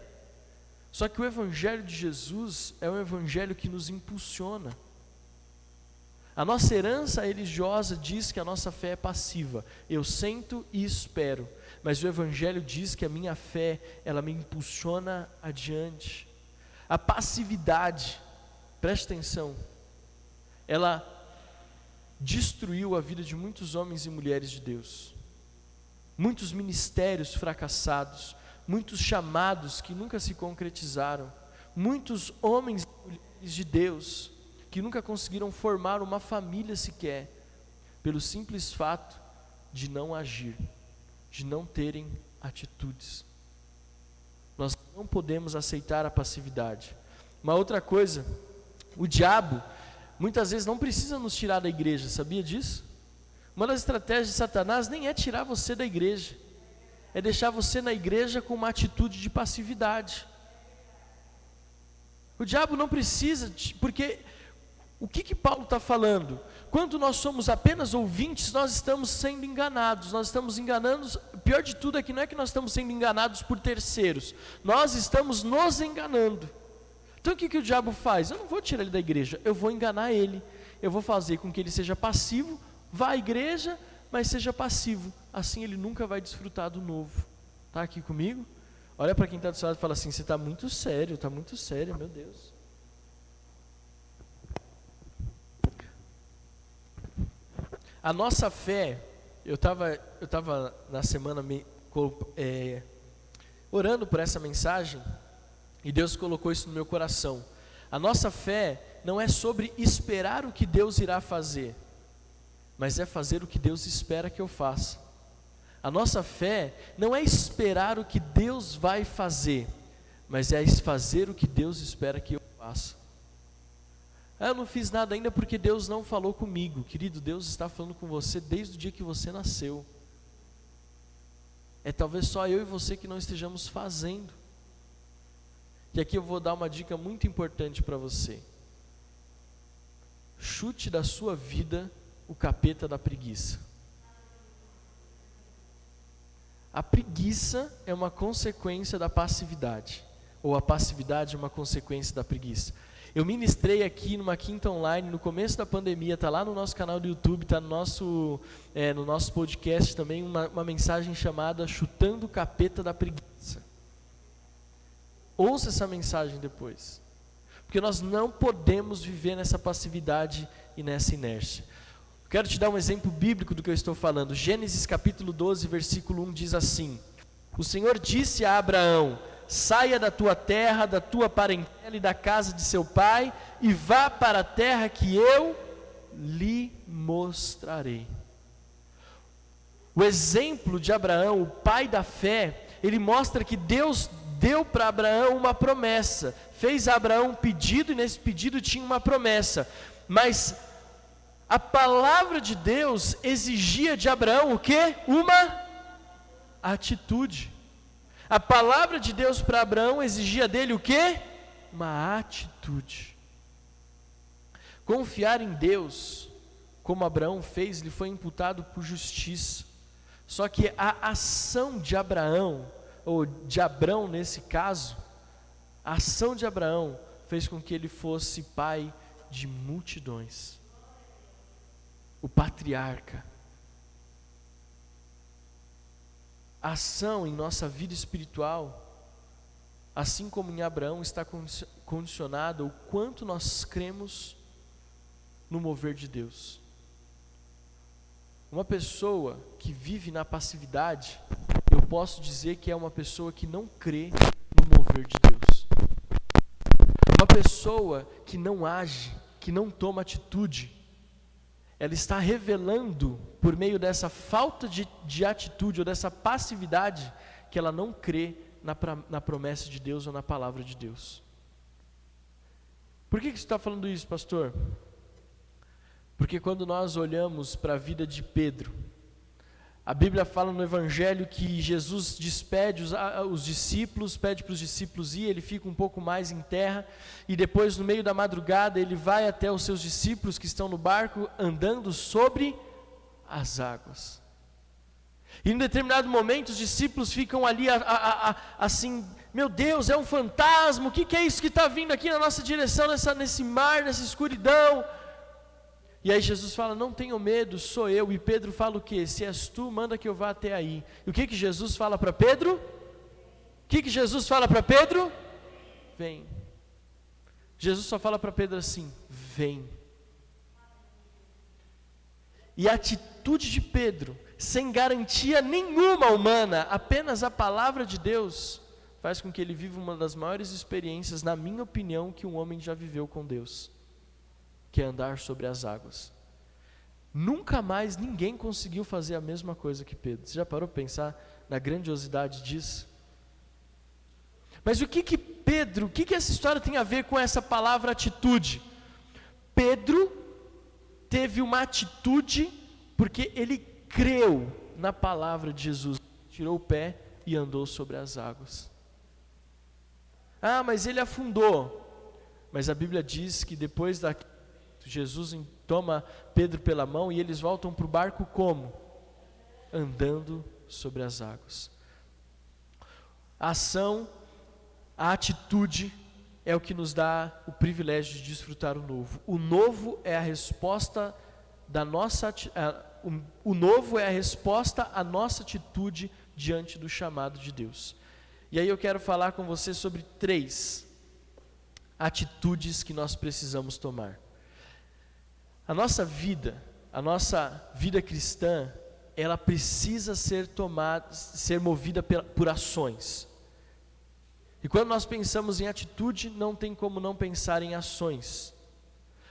Só que o Evangelho de Jesus é um Evangelho que nos impulsiona. A nossa herança religiosa diz que a nossa fé é passiva, eu sento e espero, mas o Evangelho diz que a minha fé, ela me impulsiona adiante. A passividade, preste atenção, ela destruiu a vida de muitos homens e mulheres de Deus. Muitos ministérios fracassados, muitos chamados que nunca se concretizaram, muitos homens e mulheres de Deus que nunca conseguiram formar uma família sequer, pelo simples fato de não agir, de não terem atitudes. Nós não podemos aceitar a passividade. Uma outra coisa, o diabo muitas vezes não precisa nos tirar da igreja, sabia disso? Uma das estratégias de Satanás nem é tirar você da igreja, é deixar você na igreja com uma atitude de passividade. O diabo não precisa, porque o que Paulo está falando? Quando nós somos apenas ouvintes, nós estamos sendo enganados, nós estamos enganando. O pior de tudo é que não é que nós estamos sendo enganados por terceiros, nós estamos nos enganando. Então o que o diabo faz? Eu não vou tirar ele da igreja, eu vou enganar ele. Eu vou fazer com que ele seja passivo, vá à igreja, mas seja passivo. Assim ele nunca vai desfrutar do novo. Está aqui comigo? Olha para quem está do seu lado e fala assim, você está muito sério, meu Deus. A nossa fé, eu tava na semana orando por essa mensagem, e Deus colocou isso no meu coração. A nossa fé não é sobre esperar o que Deus irá fazer, mas é fazer o que Deus espera que eu faça. A nossa fé não é esperar o que Deus vai fazer, mas é fazer o que Deus espera que eu faça. Eu não fiz nada ainda porque Deus não falou comigo. Querido, Deus está falando com você desde o dia que você nasceu. É talvez só eu e você que não estejamos fazendo. E aqui eu vou dar uma dica muito importante para você. Chute da sua vida o capeta da preguiça. A preguiça é uma consequência da passividade, ou a passividade é uma consequência da preguiça. Eu ministrei aqui numa quinta online no começo da pandemia, está lá no nosso canal do YouTube, está no nosso podcast também, uma mensagem chamada Chutando o Capeta da Preguiça. Ouça essa mensagem depois, porque nós não podemos viver nessa passividade e nessa inércia. Quero te dar um exemplo bíblico do que eu estou falando. Gênesis capítulo 12, versículo 1 diz assim: O Senhor disse a Abraão: saia da tua terra, da tua parentela e da casa de seu pai, e vá para a terra que eu lhe mostrarei. O exemplo de Abraão, o pai da fé, ele mostra que Deus deu para Abraão uma promessa, fez a Abraão um pedido, e nesse pedido tinha uma promessa, mas a palavra de Deus exigia de Abraão o quê? Uma atitude. A palavra de Deus para Abraão exigia dele o quê? Uma atitude. Confiar em Deus, como Abraão fez, lhe foi imputado por justiça. Só que a ação de Abraão, ou de Abrão nesse caso, a ação de Abraão fez com que ele fosse pai de multidões. O patriarca. A ação em nossa vida espiritual, assim como em Abraão, está condicionada ao quanto nós cremos no mover de Deus. Uma pessoa que vive na passividade, eu posso dizer que é uma pessoa que não crê no mover de Deus. Uma pessoa que não age, que não toma atitude, ela está revelando, por meio dessa falta de atitude ou dessa passividade, que ela não crê na promessa de Deus ou na palavra de Deus. Por que você está falando isso, pastor? Porque quando nós olhamos para a vida de Pedro, a Bíblia fala no Evangelho que Jesus despede os discípulos, pede para os discípulos ir, ele fica um pouco mais em terra, e depois no meio da madrugada ele vai até os seus discípulos que estão no barco andando sobre as águas. E em determinado momento os discípulos ficam ali assim, meu Deus, é um fantasma, o que é isso que está vindo aqui na nossa direção, nesse mar, nessa escuridão? E aí Jesus fala, não tenham medo, sou eu. E Pedro fala o quê? Se és tu, manda que eu vá até aí. E o que Jesus fala para Pedro? O que Jesus fala para Pedro? Vem. Jesus só fala para Pedro assim, vem. E a atitude de Pedro, sem garantia nenhuma humana, apenas a palavra de Deus, faz com que ele viva uma das maiores experiências, na minha opinião, que um homem já viveu com Deus, que é andar sobre as águas. Nunca mais ninguém conseguiu fazer a mesma coisa que Pedro. Você já parou para pensar na grandiosidade disso? Mas o que essa história tem a ver com essa palavra atitude? Pedro teve uma atitude porque ele creu na palavra de Jesus, tirou o pé e andou sobre as águas. Ah, mas ele afundou. Mas a Bíblia diz que depois Jesus toma Pedro pela mão e eles voltam para o barco como? Andando sobre as águas. A ação, a atitude é o que nos dá o privilégio de desfrutar o novo. O novo é a resposta da nossa o novo é a resposta à nossa atitude diante do chamado de Deus. E aí eu quero falar com você sobre 3 atitudes que nós precisamos tomar. A nossa vida cristã, ela precisa ser movida por ações. E quando nós pensamos em atitude, não tem como não pensar em ações.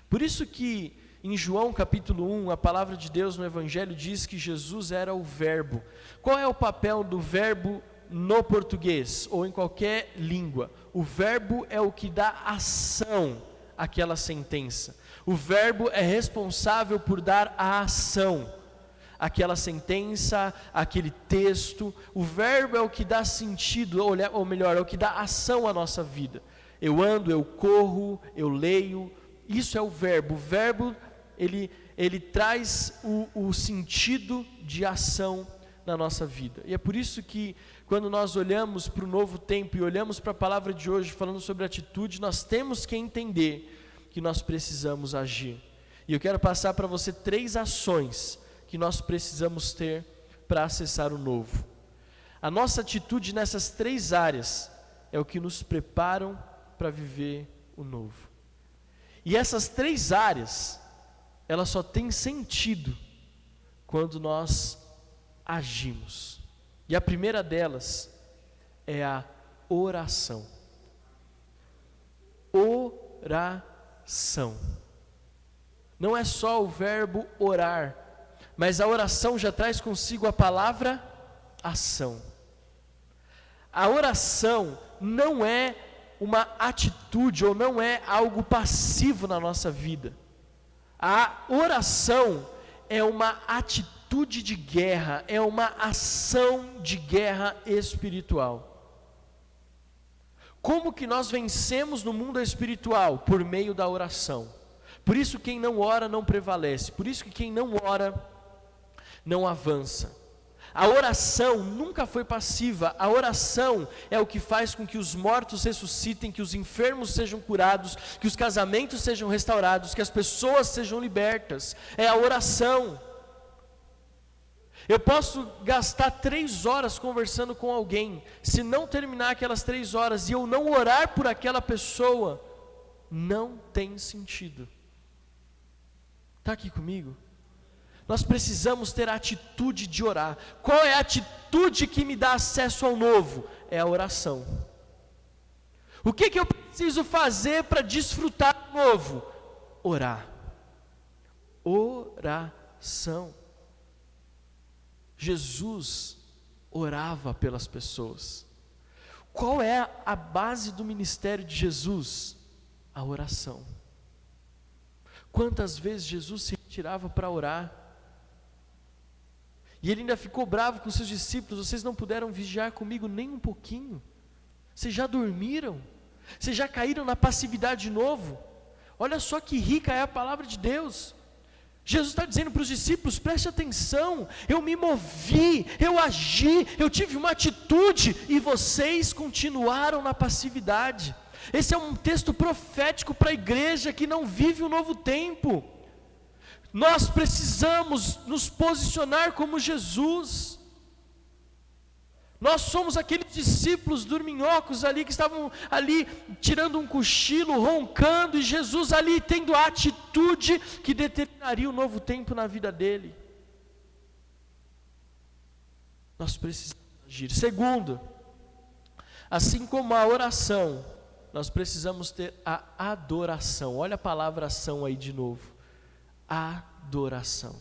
Por isso que em João capítulo 1, a palavra de Deus no Evangelho diz que Jesus era o verbo. Qual é o papel do verbo no português ou em qualquer língua? O verbo é o que dá ação àquela sentença. O verbo é responsável por dar a ação àquela sentença, àquele texto. O verbo é o que dá sentido, ou melhor, é o que dá ação à nossa vida. Eu ando, eu corro, eu leio. Isso é o verbo. O verbo, ele traz o sentido de ação na nossa vida. E é por isso que quando nós olhamos para o novo tempo e olhamos para a palavra de hoje falando sobre atitude, nós temos que entender que nós precisamos agir. E eu quero passar para você 3 ações que nós precisamos ter para acessar o novo. A nossa atitude nessas 3 áreas é o que nos preparam para viver o novo. E essas 3 áreas, elas só têm sentido quando nós agimos. E a primeira delas é a oração. Oração. Não é só o verbo orar, mas a oração já traz consigo a palavra ação. A oração não é uma atitude ou não é algo passivo na nossa vida. A oração é uma atitude de guerra, é uma ação de guerra espiritual. Como que nós vencemos no mundo espiritual? Por meio da oração. Por isso quem não ora não prevalece, por isso que quem não ora não avança. A oração nunca foi passiva, a oração é o que faz com que os mortos ressuscitem, que os enfermos sejam curados, que os casamentos sejam restaurados, que as pessoas sejam libertas. É a oração. Eu posso gastar 3 horas conversando com alguém, se não terminar aquelas 3 horas e eu não orar por aquela pessoa, não tem sentido. Está aqui comigo? Nós precisamos ter a atitude de orar. Qual é a atitude que me dá acesso ao novo? É a oração. O que eu preciso fazer para desfrutar do novo? Orar. Oração. Jesus orava pelas pessoas. Qual é a base do ministério de Jesus? A oração. Quantas vezes Jesus se retirava para orar? E ele ainda ficou bravo com seus discípulos: vocês não puderam vigiar comigo nem um pouquinho? Vocês já dormiram? Vocês já caíram na passividade de novo? Olha só que rica é a palavra de Deus. Jesus está dizendo para os discípulos: preste atenção, eu me movi, eu agi, eu tive uma atitude e vocês continuaram na passividade. Esse é um texto profético para a igreja que não vive o novo tempo. Nós precisamos nos posicionar como Jesus. Nós somos aqueles discípulos dorminhocos ali, que estavam ali tirando um cochilo, roncando, e Jesus ali tendo a atitude que determinaria o novo tempo na vida dele. Nós precisamos agir. Segundo, assim como a oração, nós precisamos ter a adoração. Olha a palavra ação aí de novo. Adoração.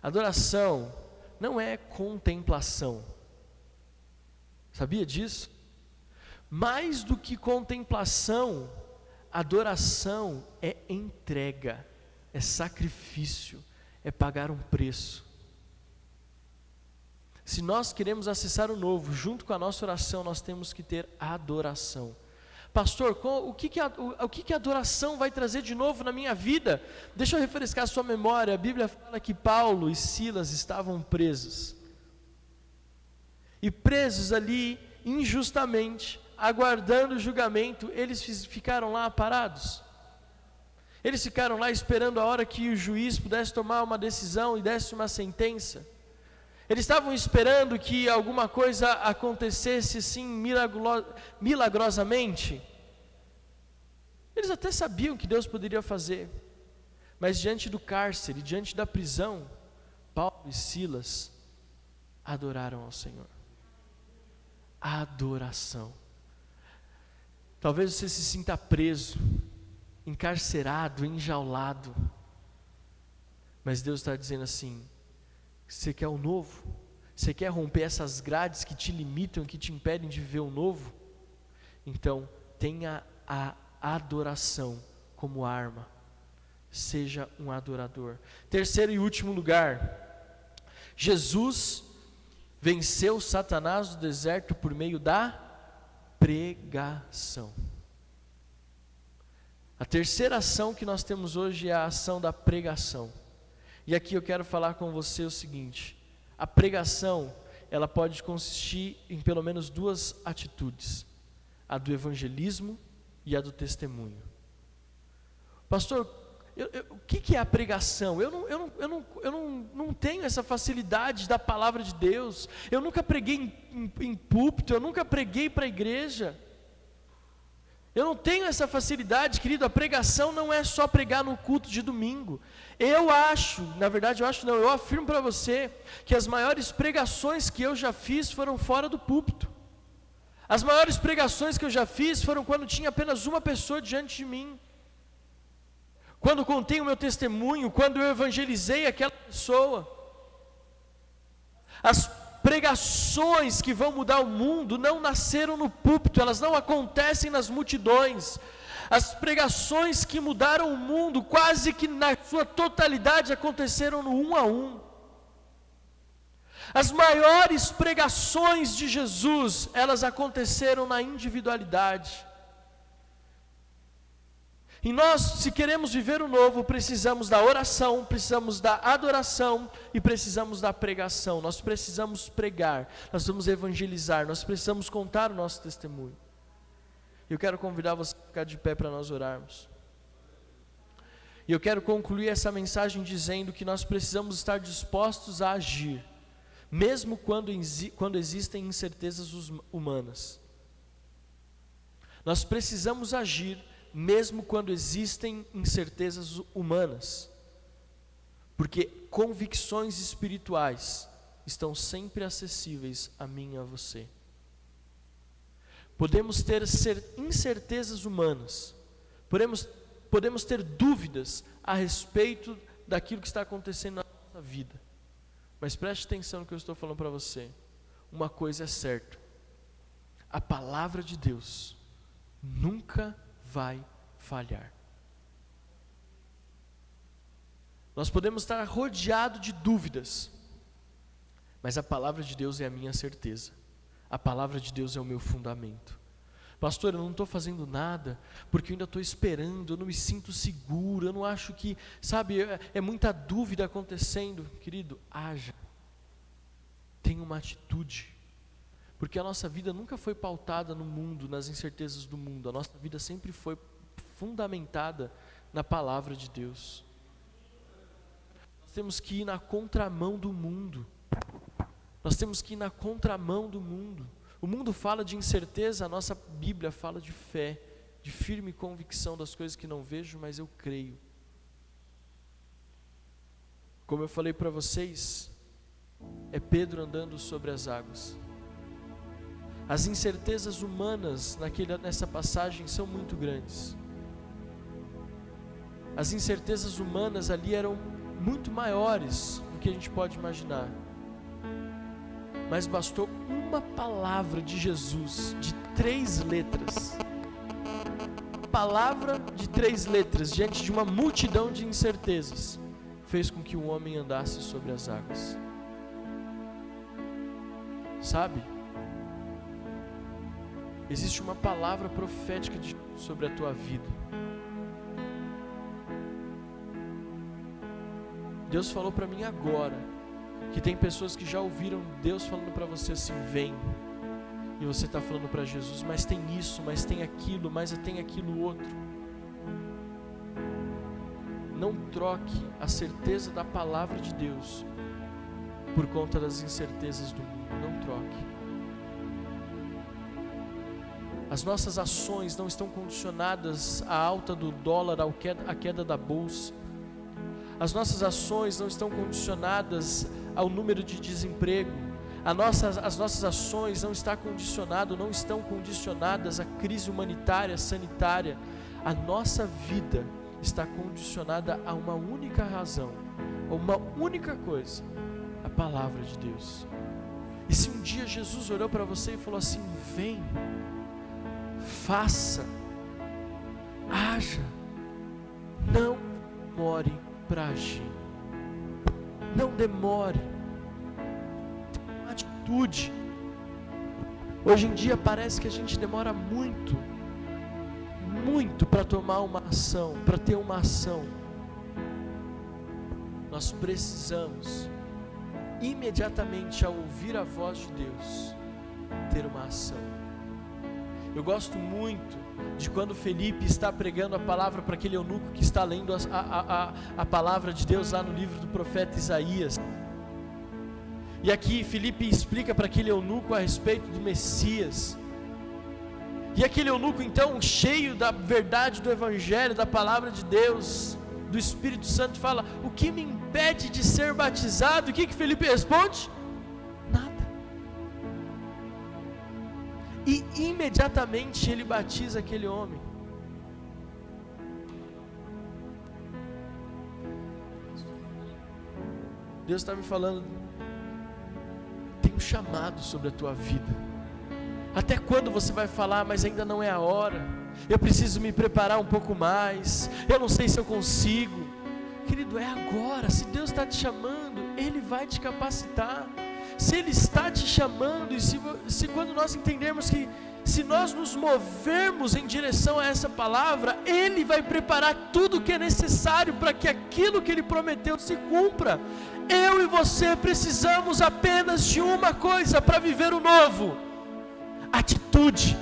Adoração não é contemplação. Sabia disso? Mais do que contemplação, adoração é entrega, é sacrifício, é pagar um preço. Se nós queremos acessar o novo, junto com a nossa oração, nós temos que ter adoração. Pastor, o que a adoração vai trazer de novo na minha vida? Deixa eu refrescar a sua memória. A Bíblia fala que Paulo e Silas estavam presos. E presos ali injustamente, aguardando o julgamento, eles ficaram lá parados? Eles ficaram lá esperando a hora que o juiz pudesse tomar uma decisão e desse uma sentença? Eles estavam esperando que alguma coisa acontecesse assim milagrosamente? Eles até sabiam que Deus poderia fazer, mas diante do cárcere, diante da prisão, Paulo e Silas adoraram ao Senhor. Adoração. Talvez você se sinta preso, encarcerado, enjaulado, mas Deus está dizendo assim: você quer o novo? Você quer romper essas grades que te limitam, que te impedem de viver o novo? Então tenha a adoração como arma. Seja um adorador. Terceiro e último lugar, Jesus venceu Satanás no deserto por meio da pregação. A terceira ação que nós temos hoje é a ação da pregação. E aqui eu quero falar com você o seguinte: a pregação, ela pode consistir em pelo menos duas atitudes: a do evangelismo e a do testemunho. Pastor, o que é a pregação? Eu não tenho essa facilidade da palavra de Deus. Eu nunca preguei em púlpito, eu nunca preguei para a igreja. Eu não tenho essa facilidade, querido. A pregação não é só pregar no culto de domingo. Eu afirmo para você que as maiores pregações que eu já fiz foram fora do púlpito. As maiores pregações que eu já fiz foram quando tinha apenas uma pessoa diante de mim. Quando contei o meu testemunho, quando eu evangelizei aquela pessoa. As pregações que vão mudar o mundo não nasceram no púlpito, elas não acontecem nas multidões. As pregações que mudaram o mundo, quase que na sua totalidade, aconteceram no 1 a 1. As maiores pregações de Jesus, elas aconteceram na individualidade. E nós, se queremos viver o novo, precisamos da oração, precisamos da adoração e precisamos da pregação. Nós precisamos pregar, nós vamos evangelizar, nós precisamos contar o nosso testemunho. Eu quero convidar você a ficar de pé para nós orarmos. E eu quero concluir essa mensagem dizendo que nós precisamos estar dispostos a agir, mesmo quando existem incertezas humanas. Nós precisamos agir mesmo quando existem incertezas humanas, porque convicções espirituais estão sempre acessíveis a mim e a você. Podemos ter incertezas humanas, podemos ter dúvidas a respeito daquilo que está acontecendo na nossa vida, mas preste atenção no que eu estou falando para você. Uma coisa é certa: a palavra de Deus nunca vai falhar. Nós podemos estar rodeados de dúvidas, mas a palavra de Deus é a minha certeza. A palavra de Deus é o meu fundamento. Pastor, eu não estou fazendo nada porque eu ainda estou esperando, eu não me sinto seguro, eu não acho que, é muita dúvida acontecendo. Querido, haja, tenha uma atitude, porque a nossa vida nunca foi pautada no mundo, nas incertezas do mundo. A nossa vida sempre foi fundamentada na palavra de Deus. Nós temos que ir na contramão do mundo. Nós temos que ir na contramão do mundo. O mundo fala de incerteza, a nossa Bíblia fala de fé, de firme convicção das coisas que não vejo, mas eu creio. Como eu falei para vocês, é Pedro andando sobre as águas. As incertezas humanas nessa passagem são muito grandes. As incertezas humanas ali eram muito maiores do que a gente pode imaginar. Mas bastou uma palavra de Jesus, de 3 letras. Palavra de 3 letras, diante de uma multidão de incertezas, fez com que o homem andasse sobre as águas. Sabe? Existe uma palavra profética sobre a tua vida. Deus falou para mim agora que tem pessoas que já ouviram Deus falando para você assim: vem, E você está falando para Jesus, mas tem isso, mas tem aquilo, mas tem aquilo outro. Não troque a certeza da palavra de Deus por conta das incertezas do mundo. Não troque. As nossas ações não estão condicionadas à alta do dólar, à queda da bolsa. As nossas ações não estão condicionadas ao número de desemprego. As nossas ações não estão condicionadas à crise humanitária, sanitária. A nossa vida está condicionada a uma única razão, a uma única coisa: a palavra de Deus. E se um dia Jesus olhou para você e falou assim: vem, faça, haja, não demore para agir, não demore, tenha uma atitude. Hoje em dia parece que a gente demora muito para tomar uma ação, para ter uma ação. Nós precisamos imediatamente, ao ouvir a voz de Deus, ter uma ação. Eu gosto muito de quando Felipe está pregando a palavra para aquele eunuco que está lendo a palavra de Deus lá no livro do profeta Isaías. E aqui Felipe explica para aquele eunuco a respeito do Messias. E aquele eunuco então, cheio da verdade do Evangelho, da palavra de Deus, do Espírito Santo, fala: o que me impede de ser batizado? O que Felipe responde? Nada. E imediatamente ele batiza aquele homem. Deus está me falando: tem um chamado sobre a tua vida. Até quando você vai falar, mas ainda não é a hora, eu preciso me preparar um pouco mais, eu não sei se eu consigo? Querido, é agora. Se Deus está te chamando, Ele vai te capacitar. Se Ele está te chamando, e se quando nós entendermos que se nós nos movermos em direção a essa palavra, Ele vai preparar tudo o que é necessário para que aquilo que Ele prometeu se cumpra. Eu e você precisamos apenas de uma coisa para viver o novo: atitude.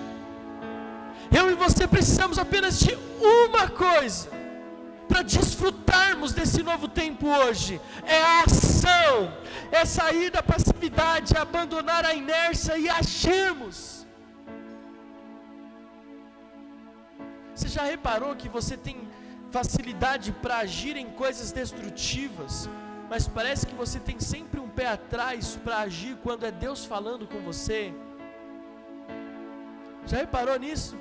Eu e você precisamos apenas de uma coisa para desfrutarmos desse novo tempo hoje: é a ação, é sair da passividade, é abandonar a inércia e agirmos. Você já reparou que você tem facilidade para agir em coisas destrutivas, mas parece que você tem sempre um pé atrás para agir quando é Deus falando com você? Já reparou nisso?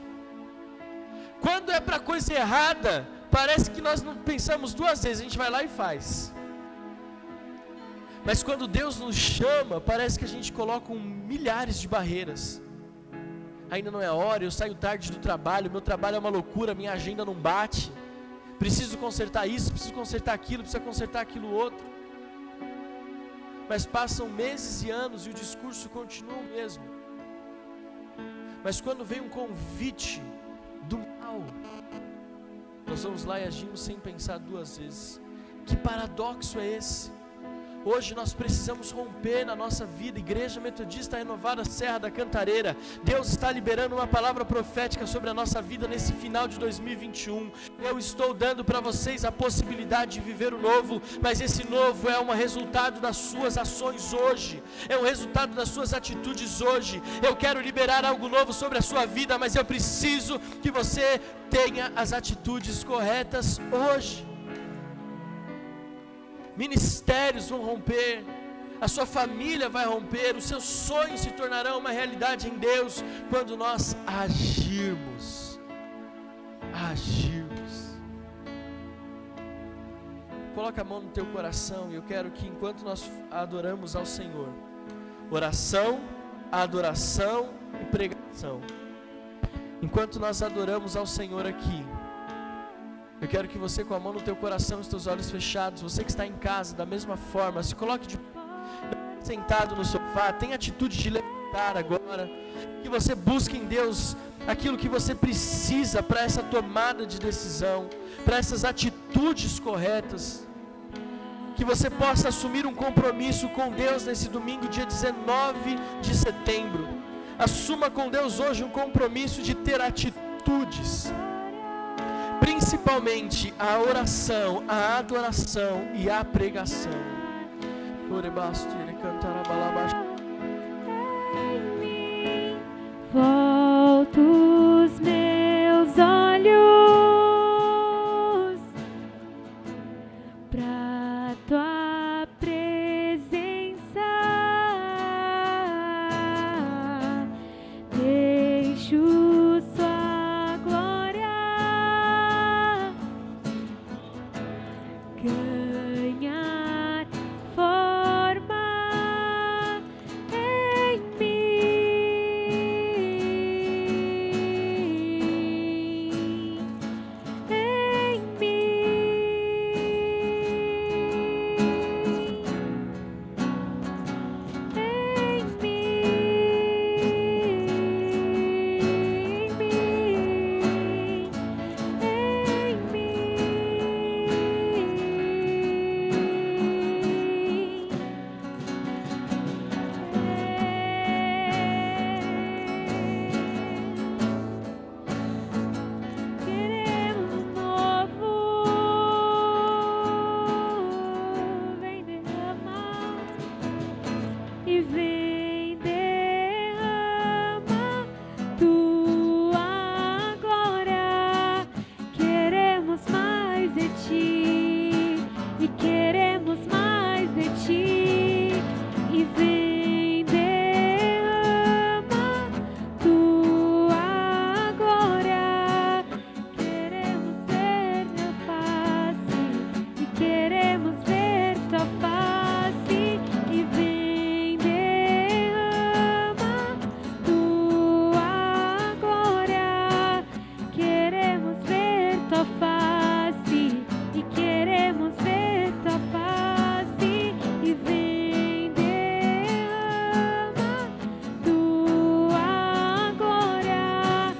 Quando é para coisa errada, parece que nós não pensamos duas vezes, a gente vai lá e faz. Mas quando Deus nos chama, parece que a gente coloca milhares de barreiras. Ainda não é a hora, eu saio tarde do trabalho, meu trabalho é uma loucura, minha agenda não bate, preciso consertar isso, preciso consertar aquilo, preciso consertar aquilo outro. Mas passam meses e anos e o discurso continua o mesmo. Mas quando vem um convite do mal, nós vamos lá e agimos sem pensar duas vezes. Que paradoxo é esse? Hoje nós precisamos romper na nossa vida. Igreja Metodista Renovada Serra da Cantareira, Deus está liberando uma palavra profética sobre a nossa vida nesse final de 2021. Eu estou dando para vocês a possibilidade de viver o novo, mas esse novo é um resultado das suas ações hoje, é um resultado das suas atitudes hoje. Eu quero liberar algo novo sobre a sua vida, mas eu preciso que você tenha as atitudes corretas hoje. Ministérios vão romper, a sua família vai romper, os seus sonhos se tornarão uma realidade em Deus quando nós agirmos. Coloca a mão no teu coração e eu quero que enquanto nós adoramos ao Senhor, oração, adoração e pregação, enquanto nós adoramos ao Senhor aqui, eu quero que você, com a mão no teu coração e os teus olhos fechados, você que está em casa, da mesma forma, se coloque sentado no sofá, tenha atitude de levantar agora, que você busque em Deus aquilo que você precisa para essa tomada de decisão, para essas atitudes corretas, que você possa assumir um compromisso com Deus nesse domingo, dia 19 de setembro, Assuma com Deus hoje um compromisso de ter atitudes, principalmente a oração, a adoração e a pregação. Volto os meus olhos pra tua presença, deixo sua glória ganhar forma em mim, em queremos um novo, vem derramar e vem derrama tua glória. Queremos mais de ti e queremos mais de ti e vem derrama tua glória. Queremos ver tua face e queremos ver tua face e vem derrama tua glória. Queremos ver tua face e queremos ver tua face e vem derrama tua glória.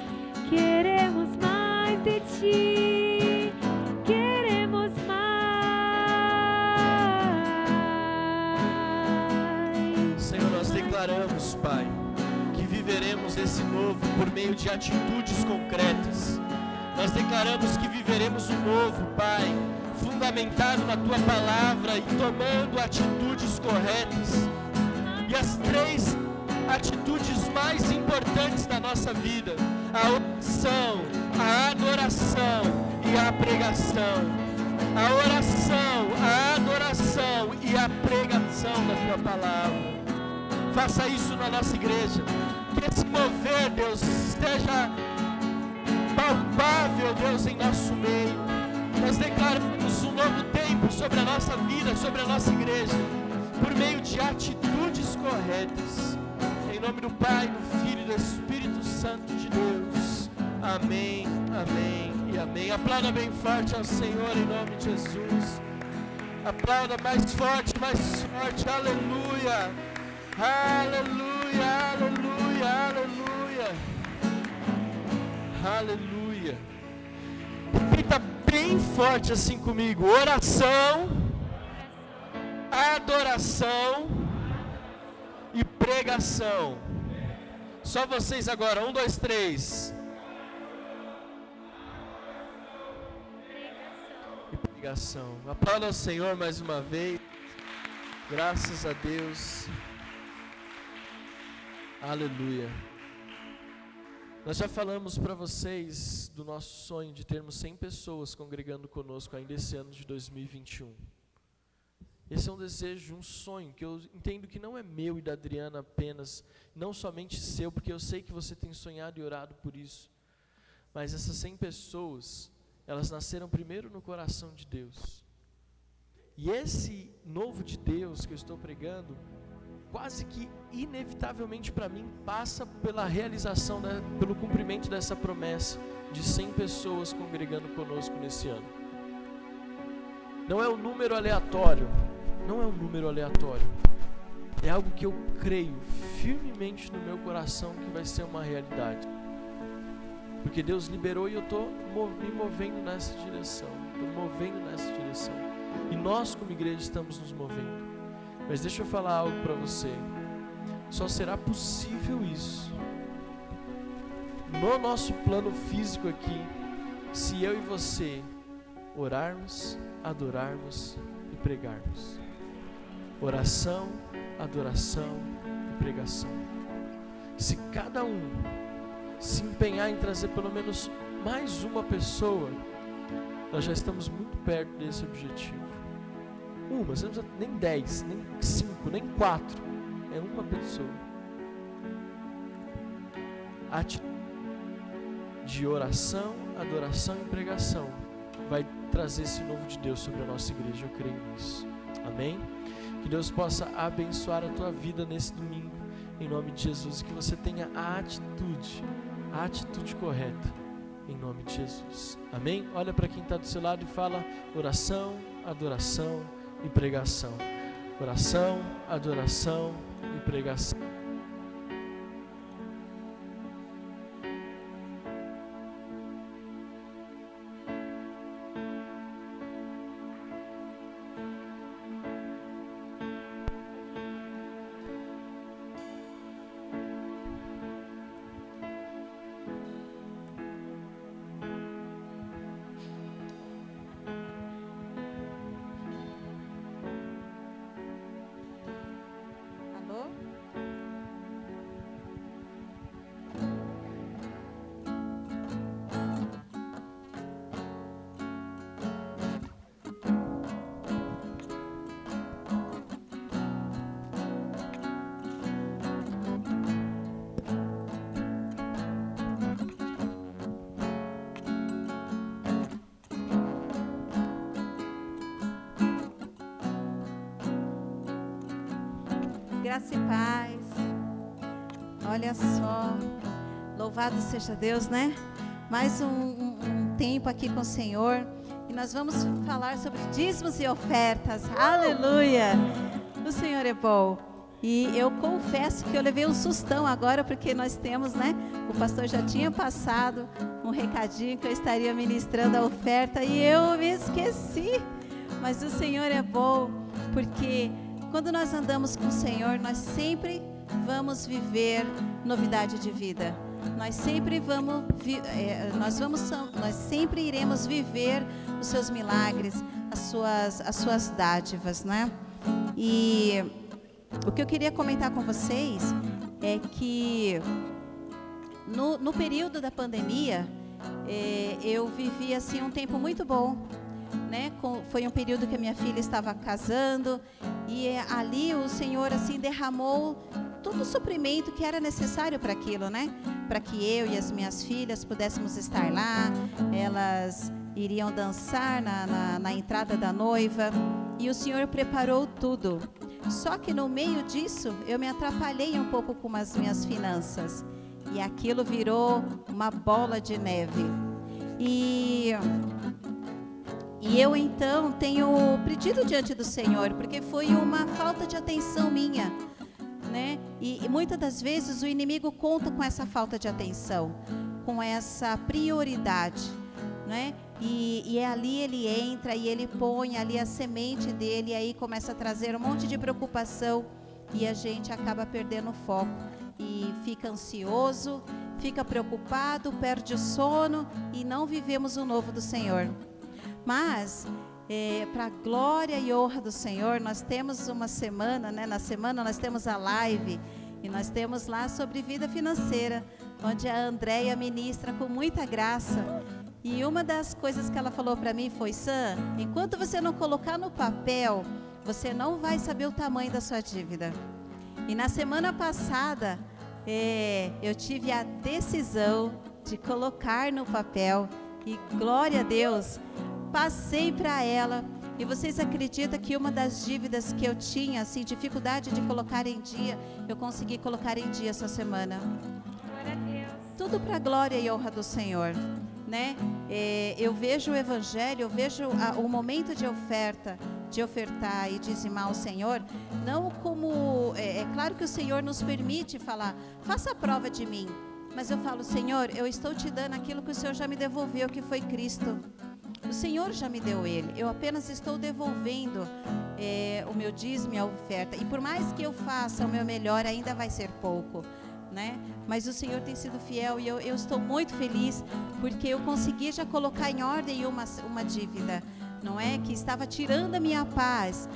Queremos mais de ti, queremos mais. Senhor, nós declaramos, Pai, que viveremos esse novo por meio de atitudes concretas. Nós declaramos que viveremos o novo, Pai, fundamentado na Tua Palavra e tomando atitudes corretas. E as 3 atitudes mais importantes da nossa vida: a oração, a adoração e a pregação. A oração, a adoração e a pregação da Tua Palavra. Faça isso na nossa igreja. Que esse mover, Deus, esteja palpável, Deus, em nosso meio. Nós declaramos um novo tempo sobre a nossa vida, sobre a nossa igreja, por meio de atitudes corretas. Em nome do Pai, do Filho e do Espírito Santo de Deus. Amém, amém e amém. Aplauda bem forte ao Senhor em nome de Jesus. Aplauda mais forte, mais forte. Aleluia, aleluia, aleluia, aleluia, aleluia. Repita bem forte assim comigo: oração, adoração e pregação. Só vocês agora, 1, 2, 3. E pregação. Aplauda ao Senhor mais uma vez. Graças a Deus. Aleluia. Nós já falamos para vocês do nosso sonho de termos 100 pessoas congregando conosco ainda esse ano de 2021. Esse é um desejo, um sonho, que eu entendo que não é meu e da Adriana apenas, não somente seu, porque eu sei que você tem sonhado e orado por isso. Mas essas 100 pessoas, elas nasceram primeiro no coração de Deus. E esse novo de Deus que eu estou pregando, quase que inevitavelmente para mim, passa pela realização, pelo cumprimento dessa promessa de 100 pessoas congregando conosco nesse ano. Não é um número aleatório, não é um número aleatório. É algo que eu creio firmemente no meu coração que vai ser uma realidade. Porque Deus liberou e eu estou me movendo nessa direção. Estou movendo nessa direção. E nós como igreja estamos nos movendo. Mas deixa eu falar algo para você. Só será possível isso no nosso plano físico aqui, se eu e você orarmos, adorarmos e pregarmos. Oração, adoração e pregação. Se cada um se empenhar em trazer pelo menos mais uma pessoa, nós já estamos muito perto desse objetivo. Uma, você não precisa nem 10, nem 5, nem 4. É uma pessoa. Atitude de oração, adoração e pregação vai trazer esse novo de Deus sobre a nossa igreja. Eu creio nisso. Amém? Que Deus possa abençoar a tua vida nesse domingo, em nome de Jesus, e que você tenha a atitude correta, em nome de Jesus. Amém? Olha para quem está do seu lado e fala: oração, adoração e pregação. Oração, adoração e pregação. Graça e paz. Olha só, louvado seja Deus, né? Mais um tempo aqui com o Senhor, e nós vamos falar sobre dízimos e ofertas. Aleluia! O Senhor é bom. E eu confesso que eu levei um sustão agora, porque nós temos, né? O pastor já tinha passado um recadinho que eu estaria ministrando a oferta e eu me esqueci. Mas o Senhor é bom, porque quando nós andamos com o Senhor, nós sempre vamos viver novidade de vida. Nós sempre nós sempre iremos viver os seus milagres, as suas dádivas, né? E o que eu queria comentar com vocês é que no período da pandemia, eu vivi assim um tempo muito bom, né? Foi um período que a minha filha estava casando e ali o Senhor assim derramou todo o suprimento que era necessário para aquilo, né? Para que eu e as minhas filhas pudéssemos estar lá. Elas iriam dançar na entrada da noiva e o Senhor preparou tudo. Só que no meio disso eu me atrapalhei um pouco com as minhas finanças e aquilo virou uma bola de neve. E eu então tenho pedido diante do Senhor, porque foi uma falta de atenção minha, né? E muitas das vezes o inimigo conta com essa falta de atenção, com essa prioridade, né? E ali ele entra e ele põe ali a semente dele, e aí começa a trazer um monte de preocupação e a gente acaba perdendo o foco e fica ansioso, fica preocupado, perde o sono e não vivemos o novo do Senhor. Mas, para a glória e honra do Senhor, nós temos uma semana, né? Na semana nós temos a live e nós temos lá sobre vida financeira, onde a Andréia ministra com muita graça. E uma das coisas que ela falou para mim foi: Sam, enquanto você não colocar no papel, você não vai saber o tamanho da sua dívida. E na semana passada, eu tive a decisão de colocar no papel e glória a Deus, passei para ela. E vocês acreditam que uma das dívidas que eu tinha, assim, dificuldade de colocar em dia, eu consegui colocar em dia essa semana. Glória a Deus. Tudo para a glória e honra do Senhor, né? Eu vejo o Evangelho, eu vejo o momento de oferta, de ofertar e dizimar ao Senhor, não como... É claro que o Senhor nos permite falar, faça a prova de mim. Mas eu falo: Senhor, eu estou te dando aquilo que o Senhor já me devolveu, que foi Cristo. O Senhor já me deu Ele, eu apenas estou devolvendo o meu dízimo e a oferta. E por mais que eu faça o meu melhor, ainda vai ser pouco, né? Mas o Senhor tem sido fiel e eu estou muito feliz porque eu consegui já colocar em ordem uma dívida, não é? Que estava tirando a minha paz.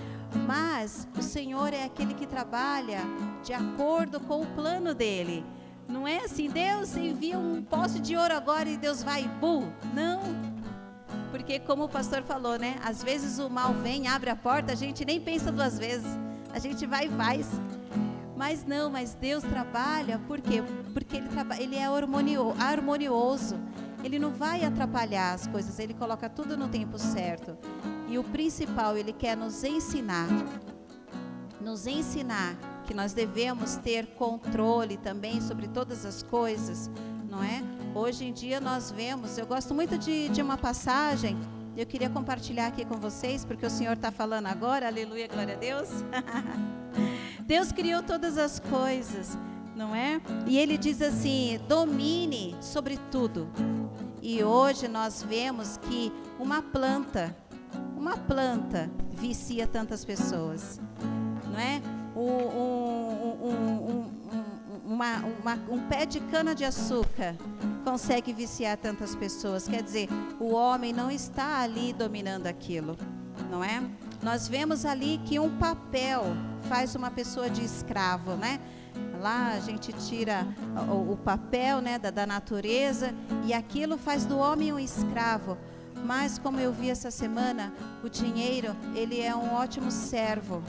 Mas o Senhor é aquele que trabalha de acordo com o plano dele. Não é assim, Deus envia um poste de ouro agora e Deus vai e bum. Não. Porque como o pastor falou, né? Às vezes o mal vem, abre a porta, a gente nem pensa duas vezes. A gente vai e faz. Mas não, mas Deus trabalha, por quê? Porque ele é harmonioso. Ele não vai atrapalhar as coisas, ele coloca tudo no tempo certo. E o principal, ele quer nos ensinar que nós devemos ter controle também sobre todas as coisas, não é? Hoje em dia nós vemos, eu gosto muito de uma passagem, eu queria compartilhar aqui com vocês, porque o Senhor está falando agora, aleluia, glória a Deus. Deus criou todas as coisas, não é? E Ele diz assim, domine sobre tudo. E hoje nós vemos que uma planta vicia tantas pessoas, não é? Um pé de cana-de-açúcar consegue viciar tantas pessoas. Quer dizer, o homem não está ali dominando aquilo, não é? Nós vemos ali que um papel faz uma pessoa de escravo, né? Lá a gente tira o papel, né, da natureza, e aquilo faz do homem um escravo. Mas como eu vi essa semana, o dinheiro, ele é um ótimo servo.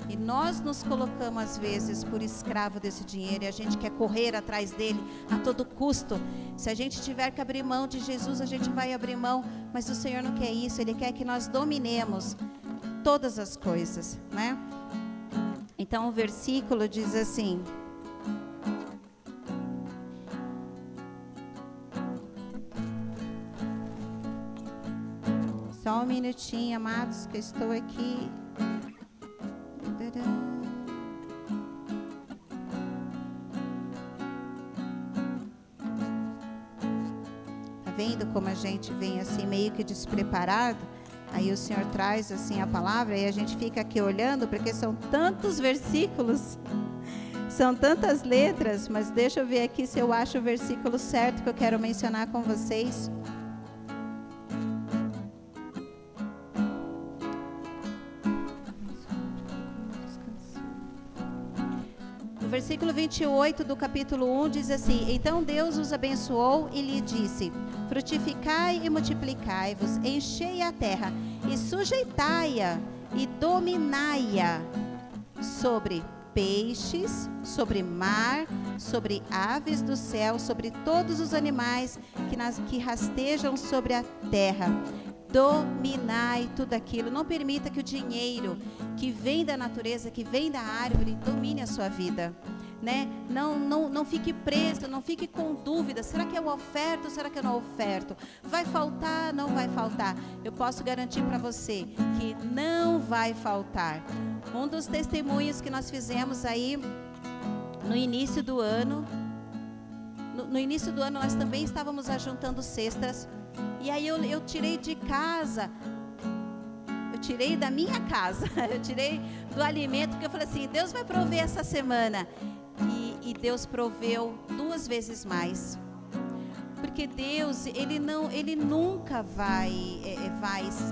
E nós nos colocamos às vezes por escravo desse dinheiro e a gente quer correr atrás dele a todo custo. Se a gente tiver que abrir mão de Jesus, a gente vai abrir mão, mas o Senhor não quer isso, Ele quer que nós dominemos todas as coisas, né? Então o versículo diz assim: só um minutinho, amados, que eu estou aqui. Tá vendo como a gente vem assim meio que despreparado? Aí o Senhor traz assim a palavra e a gente fica aqui olhando, porque são tantos versículos, são tantas letras, mas deixa eu ver aqui se eu acho o versículo certo que eu quero mencionar com vocês. No versículo 28 do capítulo 1 diz assim: então Deus os abençoou e lhe disse: frutificai e multiplicai-vos, enchei a terra e sujeitai-a e dominai-a sobre peixes, sobre mar, sobre aves do céu, sobre todos os animais que rastejam sobre a terra. Dominai tudo aquilo. Não permita que o dinheiro que vem da natureza, que vem da árvore, domine a sua vida, né? Não fique preso, não fique com dúvida. Será que eu oferto? Será que eu não oferto? Vai faltar? Não vai faltar? Eu posso garantir para você que não vai faltar. Um dos testemunhos que nós fizemos aí no início do ano, no início do ano nós também estávamos ajuntando cestas. E aí eu tirei de casa, eu tirei da minha casa, eu tirei do alimento, porque eu falei assim, Deus vai prover essa semana. E Deus proveu 2 vezes mais. Porque Deus, Ele nunca vai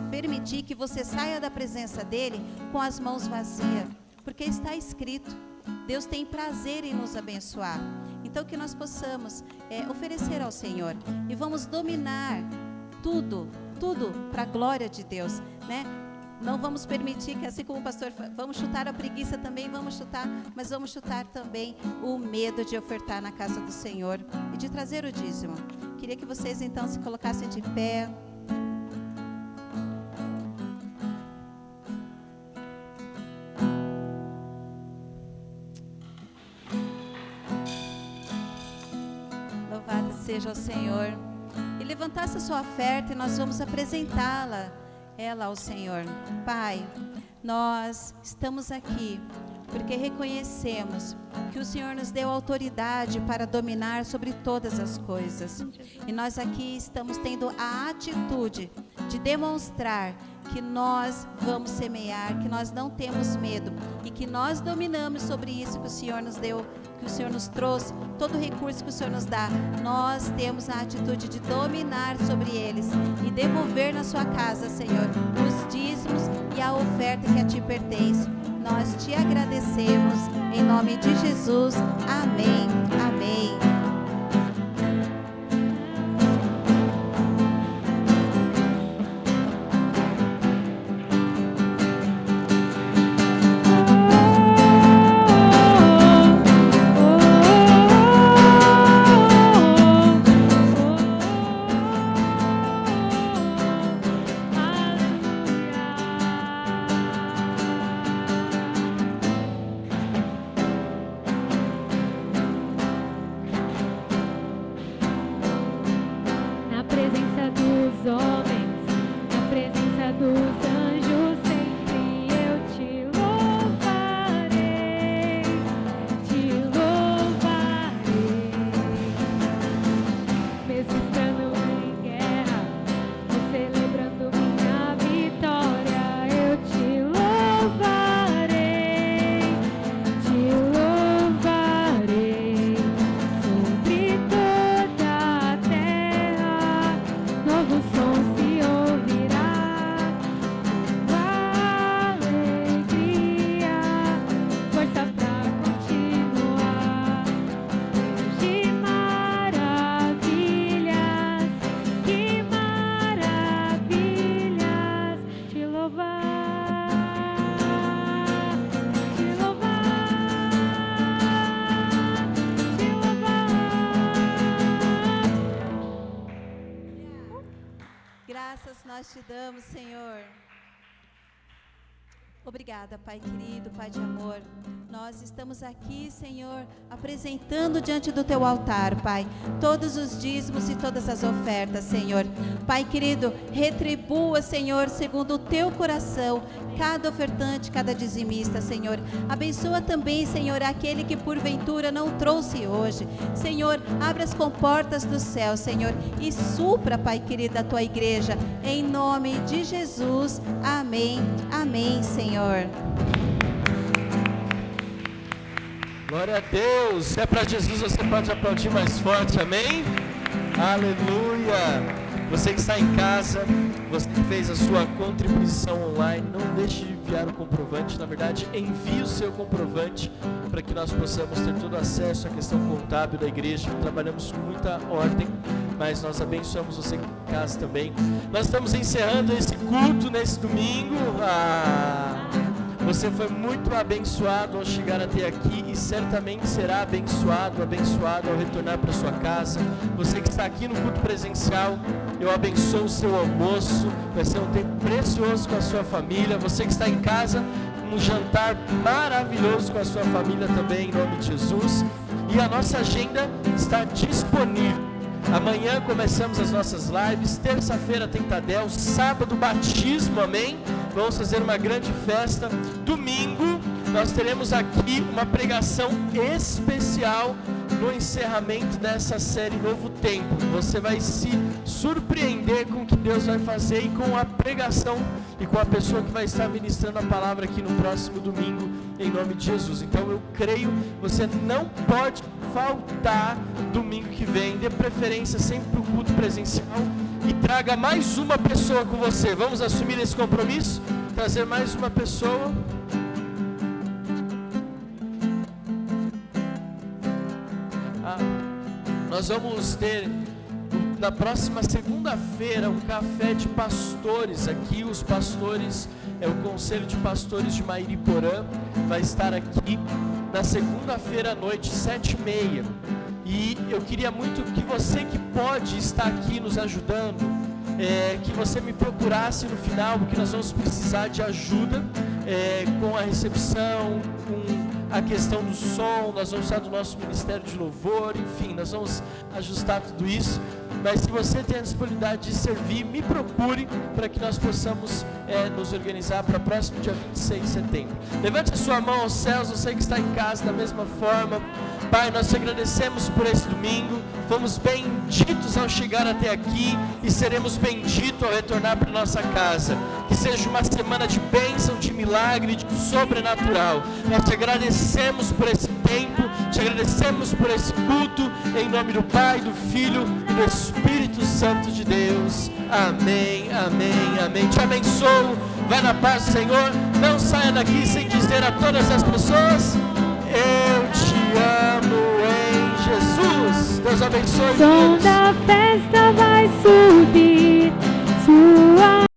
permitir que você saia da presença dEle com as mãos vazias. Porque está escrito, Deus tem prazer em nos abençoar. Então que nós possamos oferecer ao Senhor e vamos dominar tudo para a glória de Deus, né? Não vamos permitir que, assim como o pastor, vamos chutar a preguiça também, mas vamos chutar também o medo de ofertar na casa do Senhor e de trazer o dízimo. Queria que vocês então se colocassem de pé. Louvado seja o Senhor. E levantasse a sua oferta e nós vamos apresentá-la ao Senhor. Pai, nós estamos aqui porque reconhecemos que o Senhor nos deu autoridade para dominar sobre todas as coisas. E nós aqui estamos tendo a atitude de demonstrar que nós vamos semear, que nós não temos medo e que nós dominamos sobre isso que o Senhor nos deu, que o Senhor nos trouxe, todo recurso que o Senhor nos dá, nós temos a atitude de dominar sobre eles e devolver na sua casa, Senhor, os dízimos e a oferta que a Ti pertence. Nós Te agradecemos, em nome de Jesus. Amém. Amém. Nós te damos, Senhor. Obrigada, Pai querido, Pai de amor. Nós estamos aqui, Senhor, apresentando diante do Teu altar, Pai, todos os dízimos e todas as ofertas, Senhor. Pai querido, retribua, Senhor, segundo o Teu coração, cada ofertante, cada dizimista, Senhor. Abençoa também, Senhor, aquele que porventura não trouxe hoje. Senhor, abre as comportas do céu, Senhor, e supra, Pai querido, a Tua igreja. Em nome de Jesus. Amém. Amém, Senhor. Glória a Deus. Se é para Jesus, você pode aplaudir mais forte. Amém? Aleluia. Você que está em casa, você que fez a sua contribuição online, não deixe de enviar o comprovante. Na verdade, envie o seu comprovante para que nós possamos ter todo acesso à questão contábil da igreja. Trabalhamos com muita ordem, mas nós abençoamos você em casa também. Nós estamos encerrando esse culto nesse domingo. Você foi muito abençoado ao chegar até aqui e certamente será abençoado ao retornar para sua casa. Você que está aqui no culto presencial, eu abençoo o seu almoço, vai ser um tempo precioso com a sua família. Você que está em casa, um jantar maravilhoso com a sua família também, em nome de Jesus. E a nossa agenda está disponível. Amanhã começamos as nossas lives, terça-feira tem Tadel, sábado batismo, amém? Vamos fazer uma grande festa. Domingo nós teremos aqui uma pregação especial no encerramento dessa série Novo Tempo. Você vai se surpreender com o que Deus vai fazer e com a pregação e com a pessoa que vai estar ministrando a palavra aqui no próximo domingo, em nome de Jesus. Então eu creio, você não pode faltar domingo que vem, dê preferência sempre para o culto presencial e traga mais uma pessoa com você. Vamos assumir esse compromisso? Trazer mais uma pessoa. Nós vamos ter na próxima segunda-feira um café de pastores aqui. Os pastores, o Conselho de Pastores de Mairiporã vai estar aqui na segunda-feira à noite, 7h30. E eu queria muito que você que pode estar aqui nos ajudando, que você me procurasse no final, porque nós vamos precisar de ajuda com a recepção, com a questão do som. Nós vamos usar do nosso Ministério de Louvor, enfim, nós vamos ajustar tudo isso. Mas se você tem a disponibilidade de servir, me procure para que nós possamos nos organizar para o próximo dia 26 de setembro. Levante a sua mão aos céus, você que está em casa da mesma forma. Pai, nós te agradecemos por esse domingo. Fomos benditos ao chegar até aqui e seremos benditos ao retornar para nossa casa. Que seja uma semana de bênção, de milagre, de sobrenatural. Nós te agradecemos por esse tempo, te agradecemos por esse culto, em nome do Pai, do Filho e do Espírito Santo de Deus. Amém, amém, amém. Te abençoo, vai na paz do Senhor. Não saia daqui sem dizer a todas as pessoas: eu te amo em Jesus. Deus abençoe. Som da festa vai subir, sua